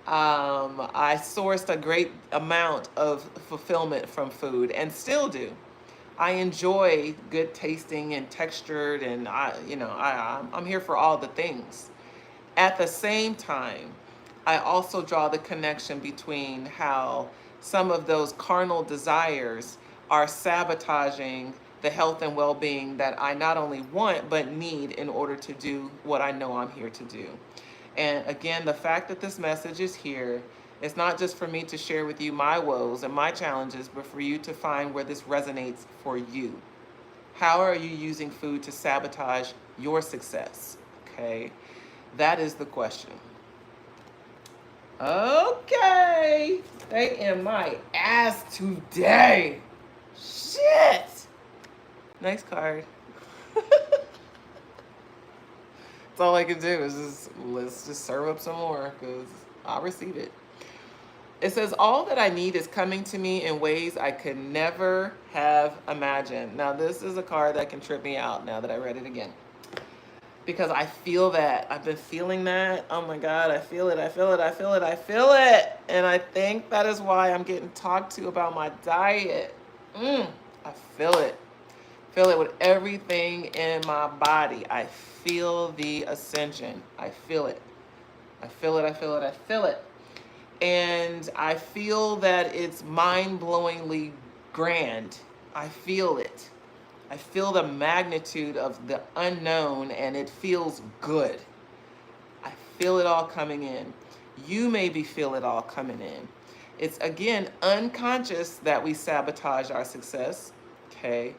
Speaker 1: I sourced a great amount of fulfillment from food and still do. I enjoy good tasting and textured, and I'm here for all the things. At the same time, I also draw the connection between how some of those carnal desires are sabotaging the health and well being that I not only want, but need in order to do what I know I'm here to do. And again, the fact that this message is here is not just for me to share with you my woes and my challenges, but for you to find where this resonates for you. How are you using food to sabotage your success? Okay, that is the question. Okay, they in my ass today. Shit. Next card. That's all I can do is let's just serve up some more because I'll receive it. It says, all that I need is coming to me in ways I could never have imagined. Now, this is a card that can trip me out now that I read it again. Because I feel that. I've been feeling that. Oh my God, I feel it, I feel it, I feel it, I feel it. And I think that is why I'm getting talked to about my diet. I feel it. Feel it with everything in my body. I feel the ascension. I feel it. I feel it, I feel it, I feel it. And I feel that it's mind-blowingly grand. I feel it. I feel the magnitude of the unknown, and it feels good. I feel it all coming in. You maybe feel it all coming in. It's, again, unconscious that we sabotage our success, okay?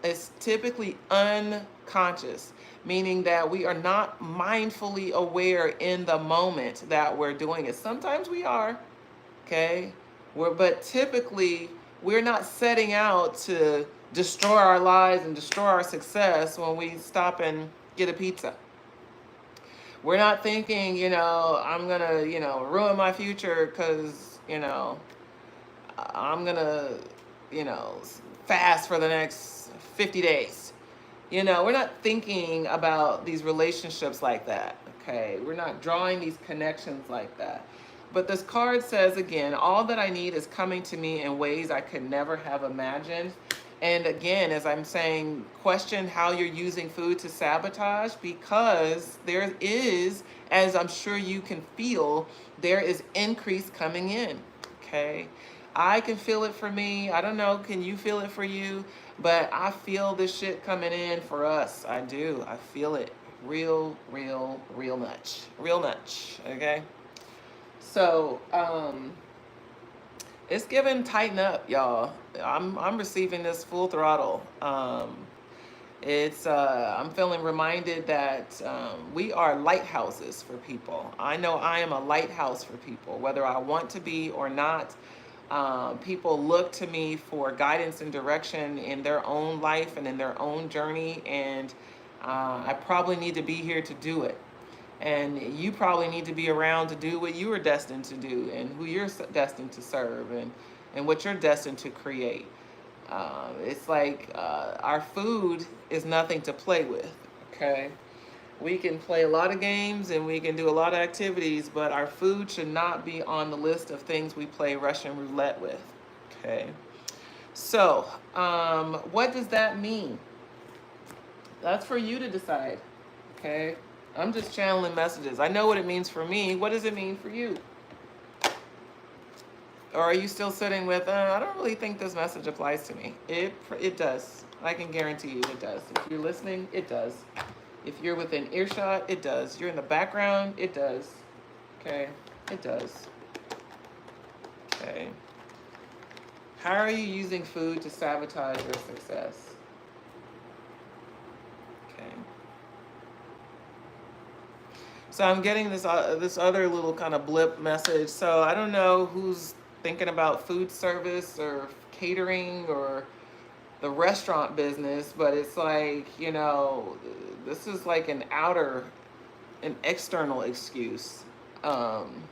Speaker 1: It's typically unconscious, meaning that we are not mindfully aware in the moment that we're doing it. Sometimes we are, okay? But typically, we're not setting out to destroy our lives and destroy our success when we stop and get a pizza. We're not thinking, I'm going to, ruin my future because, I'm going to, fast for the next 50 days. We're not thinking about these relationships like that, okay? We're not drawing these connections like that. But this card says, again, all that I need is coming to me in ways I could never have imagined. And again, as I'm saying, question how you're using food to sabotage, because there is, as I'm sure you can feel, there is increase coming in, okay? I can feel it for me. I don't know, can you feel it for you? But I feel this shit coming in for us. I do. I feel it real much. Real much, okay? So, it's giving tighten up, y'all. I'm receiving this full throttle. I'm feeling reminded that we are lighthouses for people. I know I am a lighthouse for people, whether I want to be or not. People look to me for guidance and direction in their own life and in their own journey, and I probably need to be here to do it. And you probably need to be around to do what you are destined to do, and who you're destined to serve, and what you're destined to create. It's like our food is nothing to play with, okay? We can play a lot of games and we can do a lot of activities, but our food should not be on the list of things we play Russian roulette with, okay? So, what does that mean? That's for you to decide, okay? I'm just channeling messages. I know what it means for me. What does it mean for you? Or are you still sitting with, I don't really think this message applies to me? It does. I can guarantee you it does. If you're listening, it does. If you're within earshot, it does. You're in the background, it does. Okay? It does. Okay. How are you using food to sabotage your success? Okay. So I'm getting this other little kind of blip message. So I don't know who's thinking about food service or catering or the restaurant business, but it's like, this is like an external excuse. And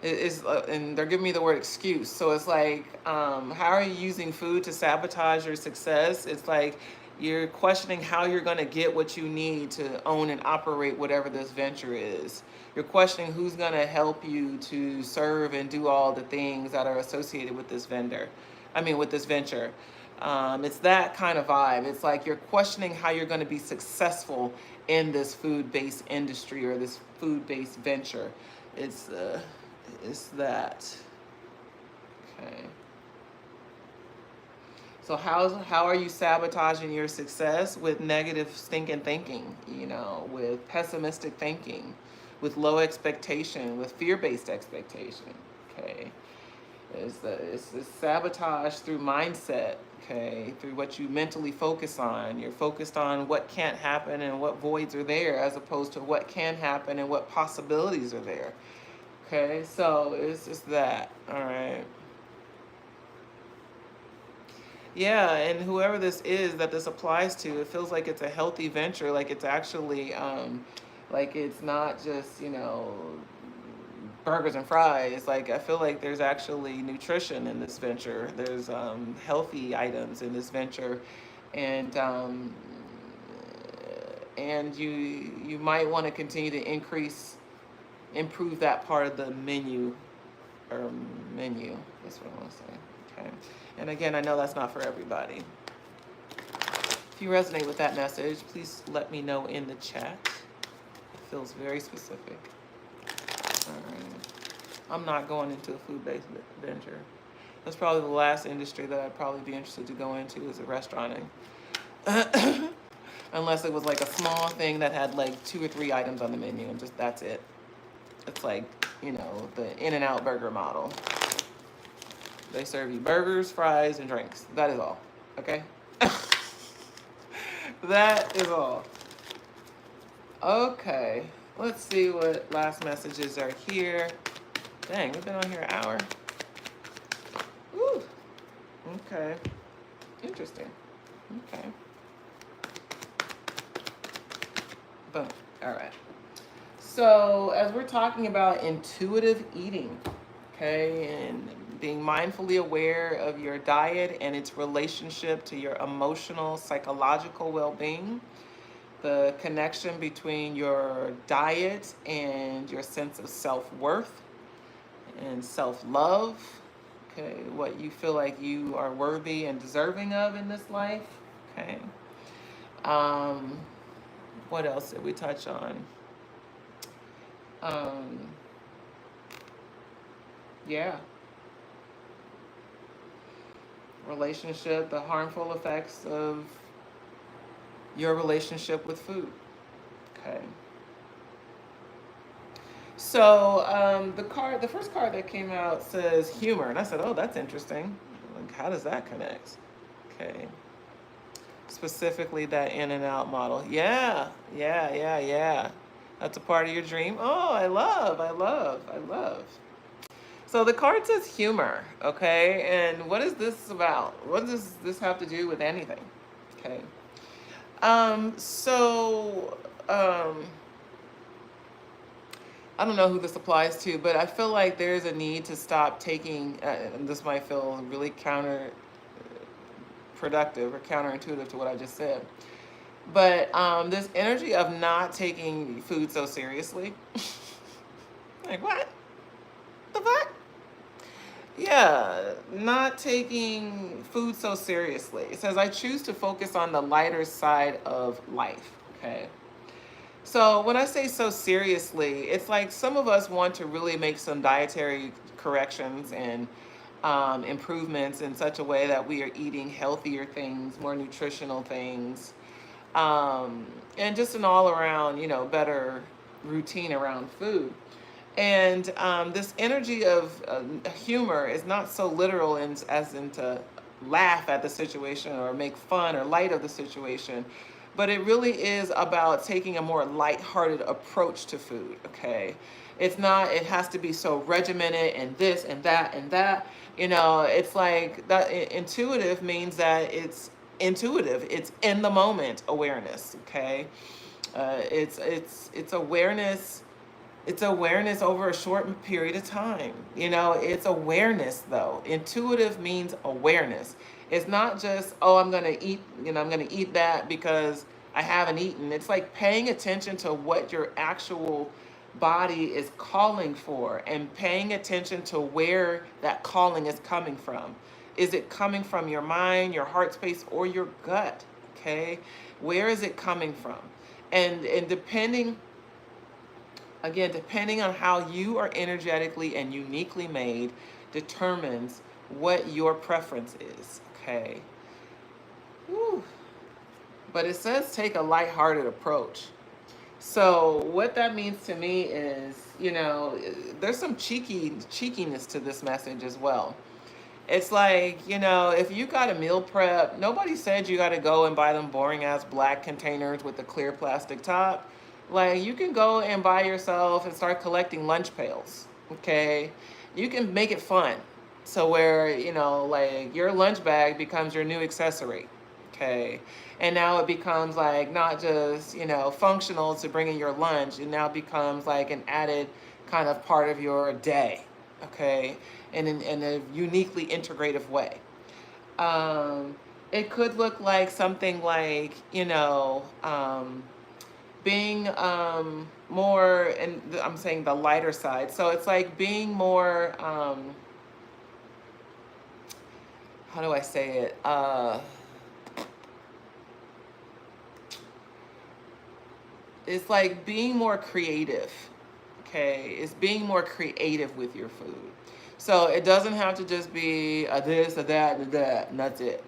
Speaker 1: they're giving me the word excuse. So it's like, how are you using food to sabotage your success? It's like you're questioning how you're going to get what you need to own and operate whatever this venture is. You're questioning who's going to help you to serve and do all the things that are associated with this with this venture. It's that kind of vibe. It's like you're questioning how you're going to be successful in this food-based industry or this food-based venture. It's it's that. Okay. So how are you sabotaging your success? With negative stinking thinking, with pessimistic thinking, with low expectation, with fear-based expectation. Okay. It's sabotage through mindset, okay, through what you mentally focus on. You're focused on what can't happen and what voids are there, as opposed to what can happen and what possibilities are there. Okay, so it's just that. All right. Yeah, and whoever this is that this applies to, it feels like it's a healthy venture, like it's actually, like it's not just, burgers and fries. Like I feel like there's actually nutrition in this venture. There's healthy items in this venture, and you might want to continue to improve that part of the menu. That's what I want to say. Okay. And again, I know that's not for everybody. If you resonate with that message, please let me know in the chat. It feels very specific. All right. I'm not going into a food-based venture. That's probably the last industry that I'd probably be interested to go into, is a restauranting. Unless it was like a small thing that had like 2 or 3 items on the menu and just that's it. It's like, the In-N-Out burger model. They serve you burgers, fries, and drinks. That is all. Okay? That is all. Okay. Let's see what last messages are here. Dang, we've been on here an hour. Woo. Okay. Interesting. Okay. Boom. All right. So as we're talking about intuitive eating, okay, and being mindfully aware of your diet and its relationship to your emotional, psychological well-being, the connection between your diet and your sense of self-worth and self-love, okay, what you feel like you are worthy and deserving of in this life, okay. What else did we touch on? Yeah. Relationship, the harmful effects of your relationship with food. Okay. So the first card that came out says humor, and I said, "Oh, that's interesting. Like, how does that connect?" Okay. Specifically, that In-N-Out model. Yeah. That's a part of your dream. Oh, I love. So the card says humor, okay? And what is this about? What does this have to do with anything? Okay. I don't know who this applies to, but I feel like there's a need to stop taking, and this might feel really counterproductive or counterintuitive to what I just said, but this energy of not taking food so seriously. Like, what? The fuck? Yeah, not taking food so seriously. It says, I choose to focus on the lighter side of life. Okay. So when I say so seriously, it's like some of us want to really make some dietary corrections and improvements in such a way that we are eating healthier things, more nutritional things, and just an all around, better routine around food. And this energy of humor is not so literal as in to laugh at the situation or make fun or light of the situation, but it really is about taking a more lighthearted approach to food, okay? It has to be so regimented and this and that and that. It's like that intuitive means that it's intuitive. It's in the moment awareness, okay? It's awareness. It's awareness over a short period of time. It's awareness though. Intuitive means awareness. It's not just, oh, I'm going to eat, I'm going to eat that because I haven't eaten. It's like paying attention to what your actual body is calling for and paying attention to where that calling is coming from. Is it coming from your mind, your heart space, or your gut? Okay, where is it coming from? And depending, again, depending on how you are energetically and uniquely made, determines what your preference is. Okay. Whew. But it says take a lighthearted approach. So what that means to me is, there's some cheekiness to this message as well. It's like, if you got a meal prep, nobody said you got to go and buy them boring ass black containers with the clear plastic top. Like, you can go and buy yourself and start collecting lunch pails. Okay. You can make it fun. So where, like your lunch bag becomes your new accessory. Okay. And now it becomes like not just, functional to bring in your lunch. It now becomes like an added kind of part of your day. Okay. In a uniquely integrative way. It could look like something like, being more, and I'm saying the lighter side. So it's like being more, how do I say it? It's like being more creative. Okay, it's being more creative with your food. So it doesn't have to just be a this, a that, and a that, and that's it.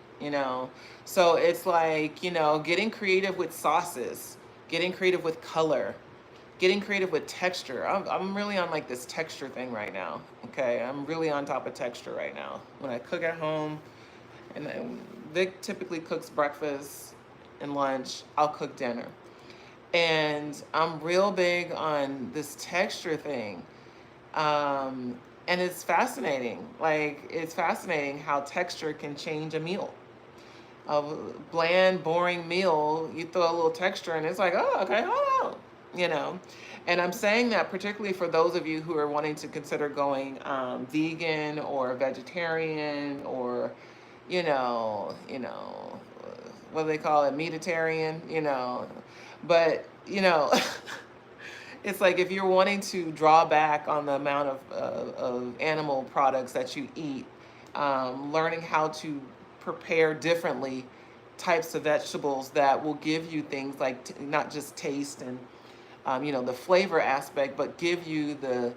Speaker 1: So it's like, getting creative with sauces, getting creative with color, getting creative with texture. I'm really on like this texture thing right now. Okay, I'm really on top of texture right now. When I cook at home, and Vic typically cooks breakfast and lunch, I'll cook dinner. And I'm real big on this texture thing. And it's fascinating. Like, it's fascinating how texture can change a meal. A bland, boring meal, you throw a little texture and it's like, oh, okay, hold on. And I'm saying that particularly for those of you who are wanting to consider going vegan or vegetarian or, what do they call it, meatitarian, but, it's like if you're wanting to draw back on the amount of animal products that you eat, learning how to prepare differently types of vegetables that will give you things like not just taste and the flavor aspect, but give you the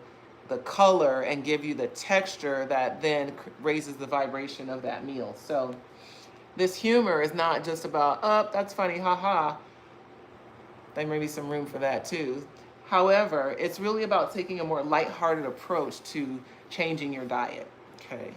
Speaker 1: color and give you the texture that then raises the vibration of that meal. So this humor is not just about, oh, that's funny, haha. There may be some room for that too. However, it's really about taking a more lighthearted approach to changing your diet. Okay.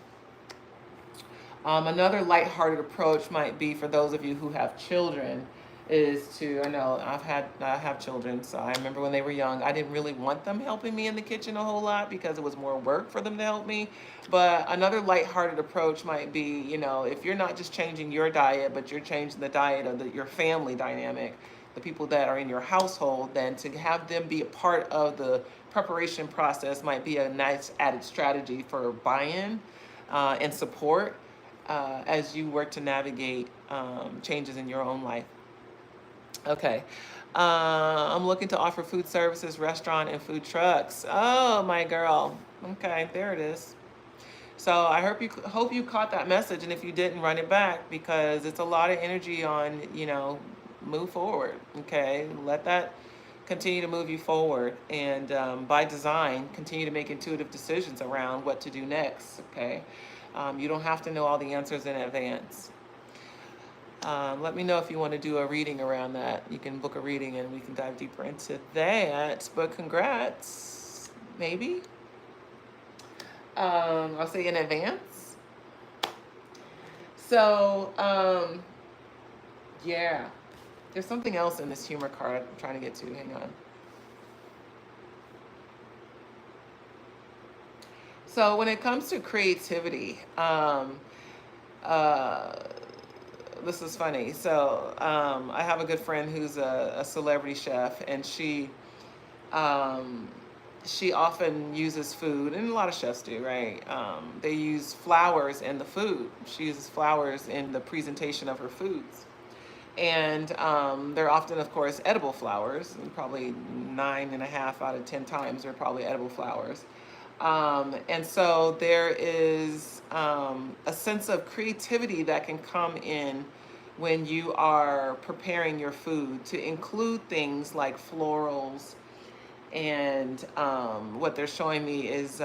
Speaker 1: Another lighthearted approach might be for those of you who have children is to, I know I have children, so I remember when they were young, I didn't really want them helping me in the kitchen a whole lot because it was more work for them to help me. But another lighthearted approach might be, if you're not just changing your diet, but you're changing the diet of your family dynamic, the people that are in your household, then to have them be a part of the preparation process might be a nice added strategy for buy-in and support as you work to navigate changes in your own life. Okay. I'm looking to offer food services, restaurant, and food trucks. Oh, my girl. Okay, there it is. So I hope you caught that message, and if you didn't, run it back because it's a lot of energy on, move forward. Okay, let that continue to move you forward, and by design, continue to make intuitive decisions around what to do next. Okay, you don't have to know all the answers in advance. Let me know if you want to do a reading around that. You can book a reading and we can dive deeper into that. But congrats, maybe. I'll say in advance. So, yeah. There's something else in this humor card I'm trying to get to. Hang on. So when it comes to creativity, this is funny. So I have a good friend who's a celebrity chef, and she often uses food, and a lot of chefs do, right? They use flowers in the food. She uses flowers in the presentation of her foods. And they're often, of course, edible flowers, and probably 9.5 out of 10 times they're probably edible flowers. And so there is a sense of creativity that can come in when you are preparing your food to include things like florals. And what they're showing me is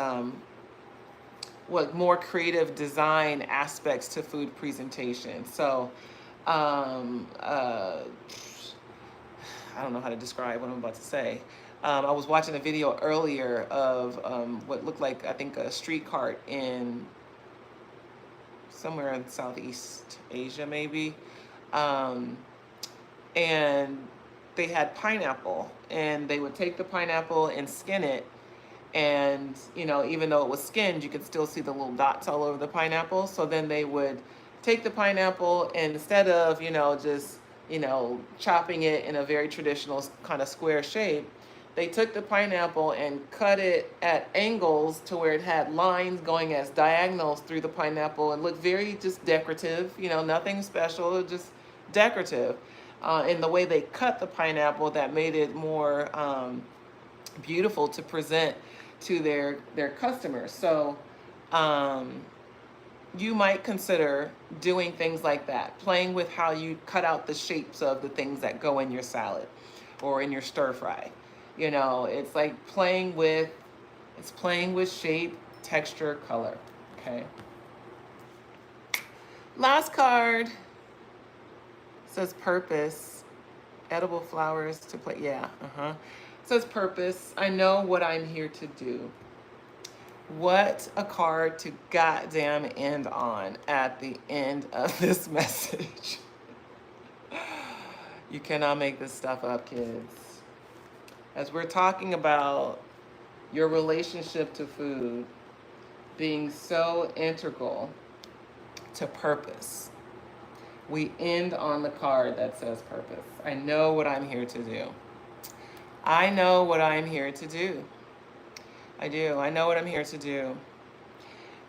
Speaker 1: what more creative design aspects to food presentation. So um, uh, I don't know how to describe what I'm about to say. I was watching a video earlier of what looked like, I think, a street cart in somewhere in Southeast Asia, maybe. Um, and they had pineapple, and they would take the pineapple and skin it. And, you know, even though it was skinned, you could still see the little dots all over the pineapple. So then they would take the pineapple, and instead of, just, chopping it in a very traditional kind of square shape, they took the pineapple and cut it at angles to where it had lines going as diagonals through the pineapple and looked very just decorative, nothing special, just decorative. In the way they cut the pineapple, that made it more beautiful to present to their customers. So you might consider doing things like that, playing with how you cut out the shapes of the things that go in your salad or in your stir fry. It's like playing with shape, texture, color. Okay. Last card says purpose. Edible flowers to play. Yeah. Says purpose. I know what I'm here to do. What a card to goddamn end on at the end of this message. You cannot make this stuff up, kids. As we're talking about your relationship to food being so integral to purpose, we end on the card that says purpose. I know what I'm here to do. I know what I'm here to do. I do. I know what I'm here to do.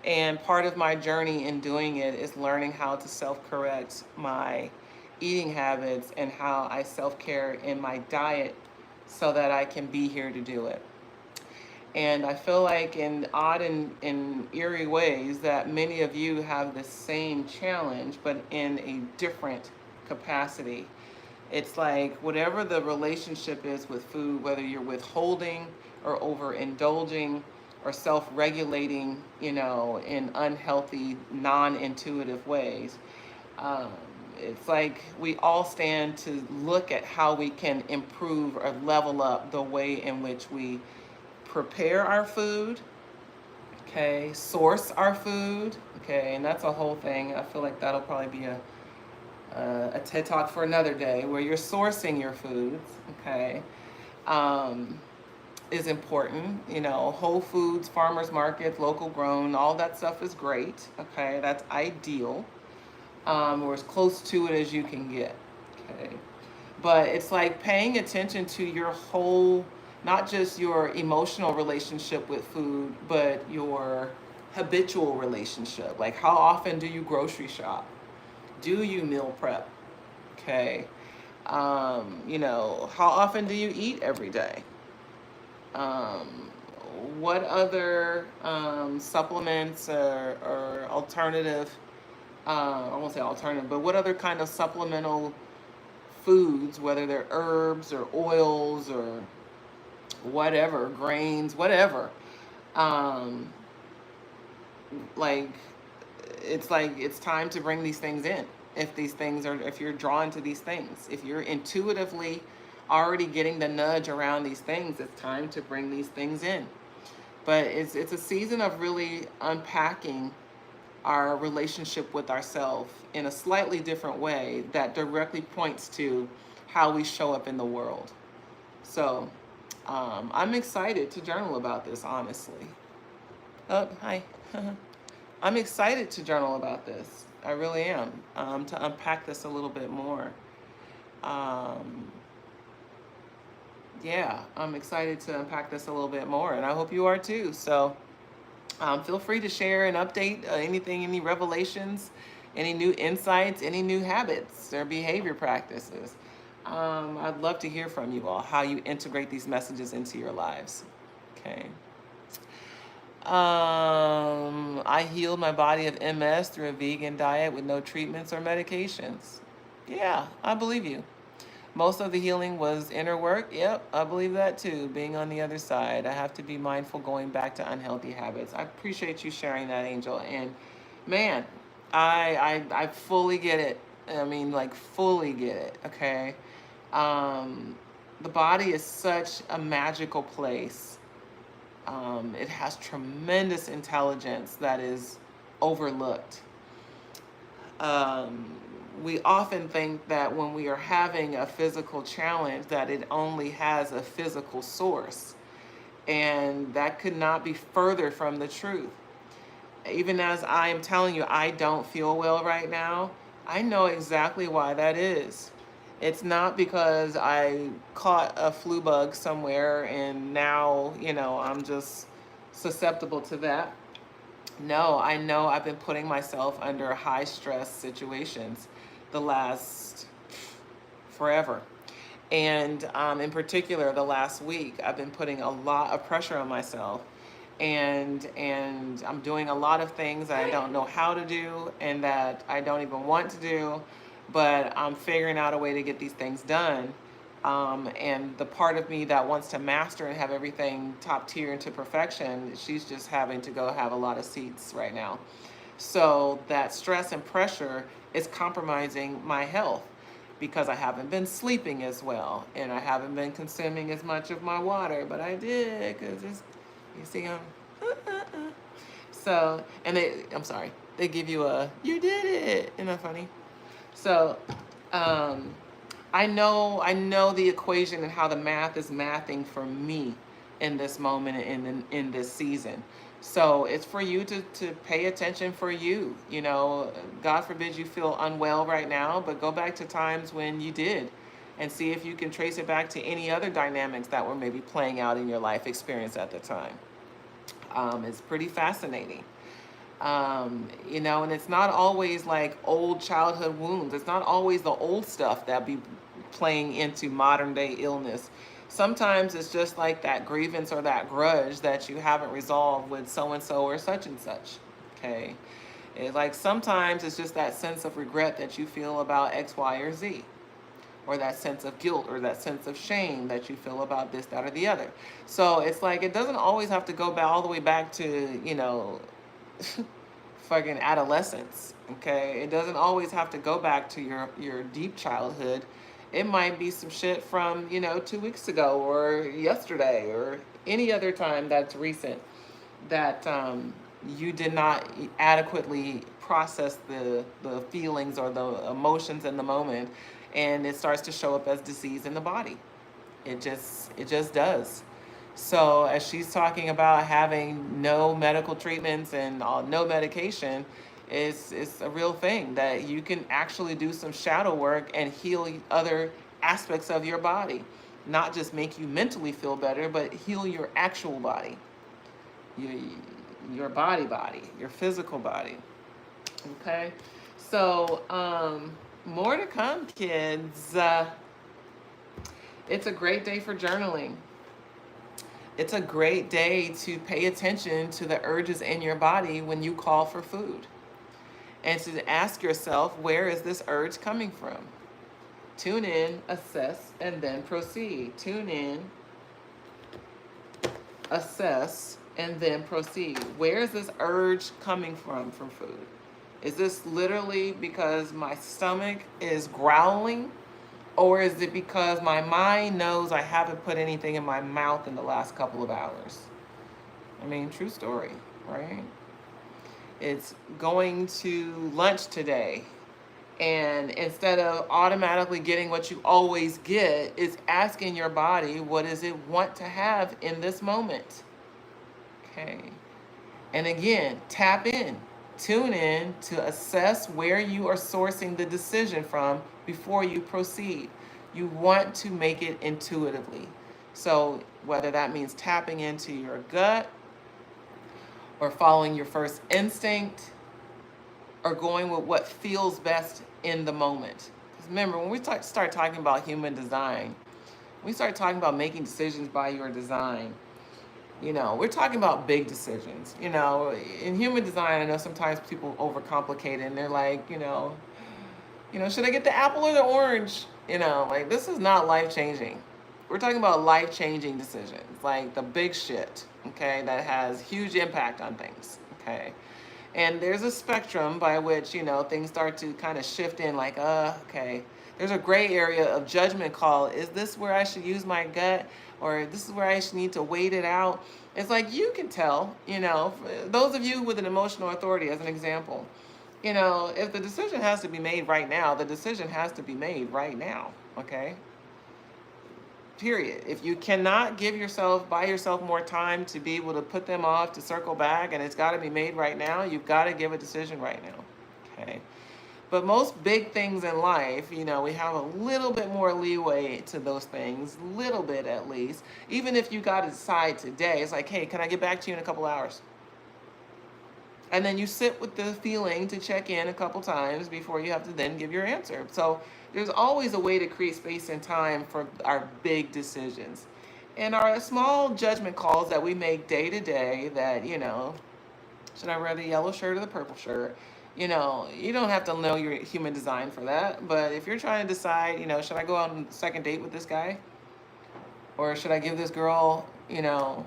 Speaker 1: And part of my journey in doing it is learning how to self-correct my eating habits and how I self-care in my diet so that I can be here to do it. And I feel like in odd and eerie ways that many of you have the same challenge, but in a different capacity. It's like whatever the relationship is with food, whether you're withholding or overindulging or self-regulating, in unhealthy, non-intuitive ways, it's like we all stand to look at how we can improve or level up the way in which we prepare our food, okay, source our food, okay, and that's a whole thing. I feel like that'll probably be a TED Talk for another day, where you're sourcing your foods, okay, is important. Whole foods, farmers markets, local grown, all that stuff is great, okay, that's ideal, or as close to it as you can get, okay. But it's like paying attention to your whole, not just your emotional relationship with food, but your habitual relationship. Like, how often do you grocery shop? Do you meal prep? Okay. How often do you eat every day? What other supplements or alternative, I won't say alternative, but what other kind of supplemental foods, whether they're herbs or oils or whatever, grains, whatever, um, like it's time to bring these things in. If you're drawn to these things, if you're intuitively already getting the nudge around these things, it's time to bring these things in. But it's a season of really unpacking our relationship with ourselves in a slightly different way that directly points to how we show up in the world. So I'm excited to journal about this, honestly. Oh, hi. I'm excited to journal about this. I really am, to unpack this a little bit more. Yeah, I'm excited to unpack this a little bit more, and I hope you are too. So feel free to share and update anything, any revelations, any new insights, any new habits or behavior practices. I'd love to hear from you all, how you integrate these messages into your lives. Okay. I healed my body of MS through a vegan diet with no treatments or medications. Yeah, I believe you. Most of the healing was inner work. Yep, I believe that too. Being on the other side, I have to be mindful going back to unhealthy habits. I appreciate you sharing that, Angel. And man, I fully get it. I mean, like fully get it. Okay, the body is such a magical place. It has tremendous intelligence that is overlooked. Um, we often think that when we are having a physical challenge that it only has a physical source, and that could not be further from the truth. Even as I am telling you I don't feel well right now, I know exactly why that is. It's not because I caught a flu bug somewhere and now, I'm just susceptible to that. No, I know I've been putting myself under high stress situations the last forever. And in particular, the last week, I've been putting a lot of pressure on myself. And I'm doing a lot of things that I don't know how to do and that I don't even want to do, but I'm figuring out a way to get these things done. And the part of me that wants to master and have everything top tier into perfection, she's just having to go have a lot of seats right now. So that stress and pressure is compromising my health because I haven't been sleeping as well and I haven't been consuming as much of my water, but I did because it's, you see, so, and I'm sorry, they give you a, you did it, isn't that funny? So, I know the equation and how the math is mathing for me in this moment in this season. So it's for you to pay attention for you. God forbid you feel unwell right now, but go back to times when you did and see if you can trace it back to any other dynamics that were maybe playing out in your life experience at the time. It's pretty fascinating. And it's not always like old childhood wounds. It's not always the old stuff that be playing into modern day illness. Sometimes it's just like that grievance or that grudge that you haven't resolved with so and so or such and such. Okay. It's like sometimes it's just that sense of regret that you feel about X, Y, or Z, or that sense of guilt or that sense of shame that you feel about this, that, or the other. So it's like it doesn't always have to go back all the way back to, fucking adolescence. Okay, it doesn't always have to go back to your deep childhood. It might be some shit from 2 weeks ago or yesterday or any other time that's recent that you did not adequately process the feelings or the emotions in the moment, and it starts to show up as disease in the body. It just does. So as she's talking about having no medical treatments and no medication, it's a real thing that you can actually do some shadow work and heal other aspects of your body. Not just make you mentally feel better, but heal your actual body, your, your body, your physical body. Okay? So, more to come, kids. It's a great day for journaling. It's a great day to pay attention to the urges in your body when you call for food. And to ask yourself, where is this urge coming from? Tune in, assess, and then proceed. Tune in, assess, and then proceed. Where is this urge coming from food? Is this literally because my stomach is growling? Or is it because my mind knows I haven't put anything in my mouth in the last couple of hours? I mean, true story, right? It's going to lunch today. And instead of automatically getting what you always get, it's asking your body, what does it want to have in this moment? Okay. And again, tap in, tune in to assess where you are sourcing the decision from before you proceed. You want to make it intuitively. So whether that means tapping into your gut or following your first instinct or going with what feels best in the moment. Because remember, when we start talking about human design, we start talking about making decisions by your design. You know, we're talking about big decisions. You know, in human design, I know sometimes people overcomplicate it and they're like, should I get the apple or the orange? You know, like this is not life changing. We're talking about life changing decisions, like the big shit, okay, that has huge impact on things, okay? And there's a spectrum by which, things start to kind of shift in, like, okay. There's a gray area of judgment call. Is this where I should use my gut? Or this is where I should need to wait it out? It's like you can tell, those of you with an emotional authority, as an example, if the decision has to be made right now, the decision has to be made right now, okay? Period. If you cannot buy yourself more time to be able to put them off, to circle back, and it's got to be made right now, you've got to give a decision right now, okay? But most big things in life, we have a little bit more leeway to those things, little bit at least. Even if you got to decide today, it's like, hey, can I get back to you in a couple hours? And then you sit with the feeling to check in a couple times before you have to then give your answer. So there's always a way to create space and time for our big decisions. And our small judgment calls that we make day to day that, should I wear the yellow shirt or the purple shirt? You don't have to know your human design for that. But if you're trying to decide, should I go on a second date with this guy? Or should I give this girl, $50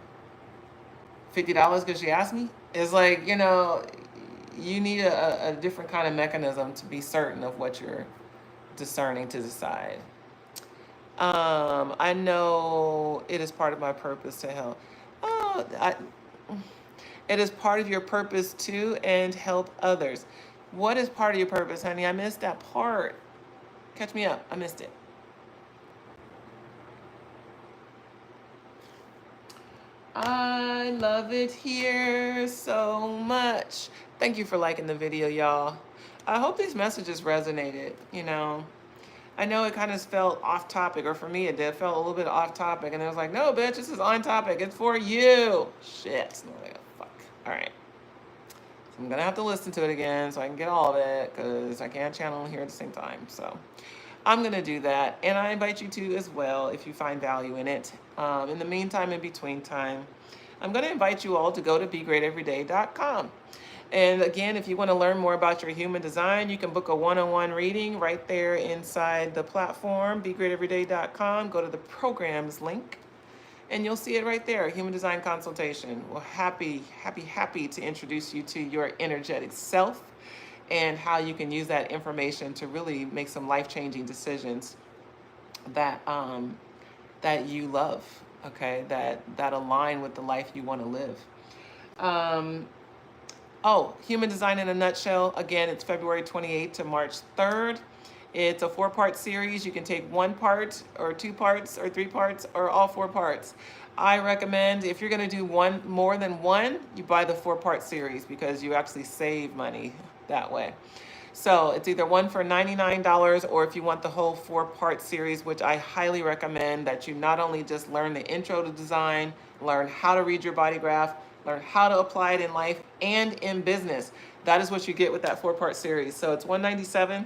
Speaker 1: because she asked me? It's like, you need a different kind of mechanism to be certain of what you're discerning to decide. I know it is part of my purpose to help. It is part of your purpose to and help others. What is part of your purpose, honey? I missed that part. Catch me up. I missed it. I love it here so much. Thank you for liking the video, y'all. I hope these messages resonated, I know it kind of felt off topic, or for me it did, felt a little bit off topic, and I was like, no, bitch, this is on topic. It's for you. Shit. Fuck. All right. So I'm going to have to listen to it again so I can get all of it, because I can't channel here at the same time. So I'm going to do that. And I invite you to as well if you find value in it. In the meantime, in between time, I'm going to invite you all to go to BeGreatEveryday.com. And again, if you want to learn more about your human design, you can book a one-on-one reading right there inside the platform, BeGreatEveryday.com. Go to the programs link, and you'll see it right there, Human Design Consultation. We're happy to introduce you to your energetic self and how you can use that information to really make some life-changing decisions that you love, okay, that align with the life you want to live. Human Design in a Nutshell. Again, it's February 28th to March 3rd. It's a 4-part series. You can take 1 part or 2 parts or 3 parts or all 4 parts. I recommend, if you're going to do more than one, you buy the 4-part series because you actually save money that way. So it's either one for $99, or if you want the whole 4-part series, which I highly recommend, that you not only just learn the intro to design, learn how to read your body graph, learn how to apply it in life and in business. That is what you get with that 4-part series. So it's $197.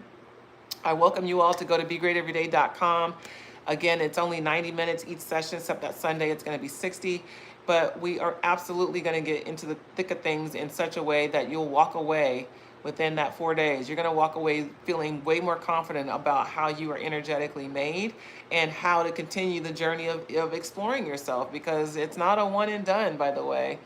Speaker 1: I welcome you all to go to BeGreatEveryday.com. Again, it's only 90 minutes each session, except that Sunday it's going to be 60. But we are absolutely going to get into the thick of things in such a way that you'll walk away within that 4 days. You're going to walk away feeling way more confident about how you are energetically made and how to continue the journey of exploring yourself, because it's not a one and done, by the way.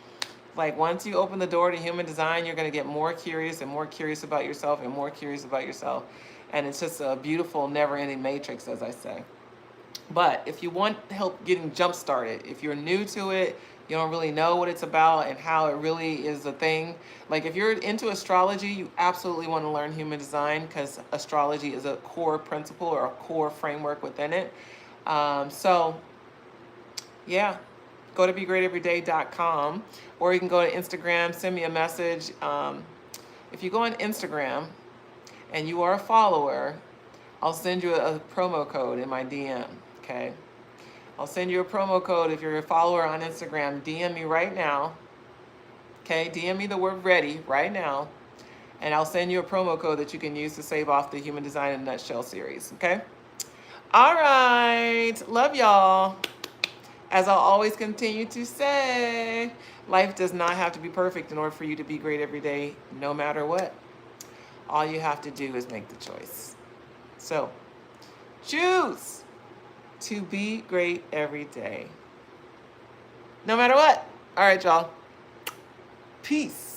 Speaker 1: Like, once you open the door to human design, you're going to get more curious and more curious about yourself and more curious about yourself. And it's just a beautiful, never-ending matrix, as I say. But if you want help getting jump-started, if you're new to it, you don't really know what it's about and how it really is a thing. Like, if you're into astrology, you absolutely want to learn human design, because astrology is a core principle or a core framework within it. Yeah. Go to BeGreatEveryday.com, or you can go to Instagram, send me a message. If you go on Instagram and you are a follower, I'll send you a promo code in my DM, okay? I'll send you a promo code if you're a follower on Instagram. DM me right now, okay? DM me the word ready right now, and I'll send you a promo code that you can use to save off the Human Design in a Nutshell series, okay? All right. Love y'all. As I'll always continue to say, life does not have to be perfect in order for you to be great every day, no matter what. All you have to do is make the choice. So, choose to be great every day, no matter what. All right, y'all. Peace.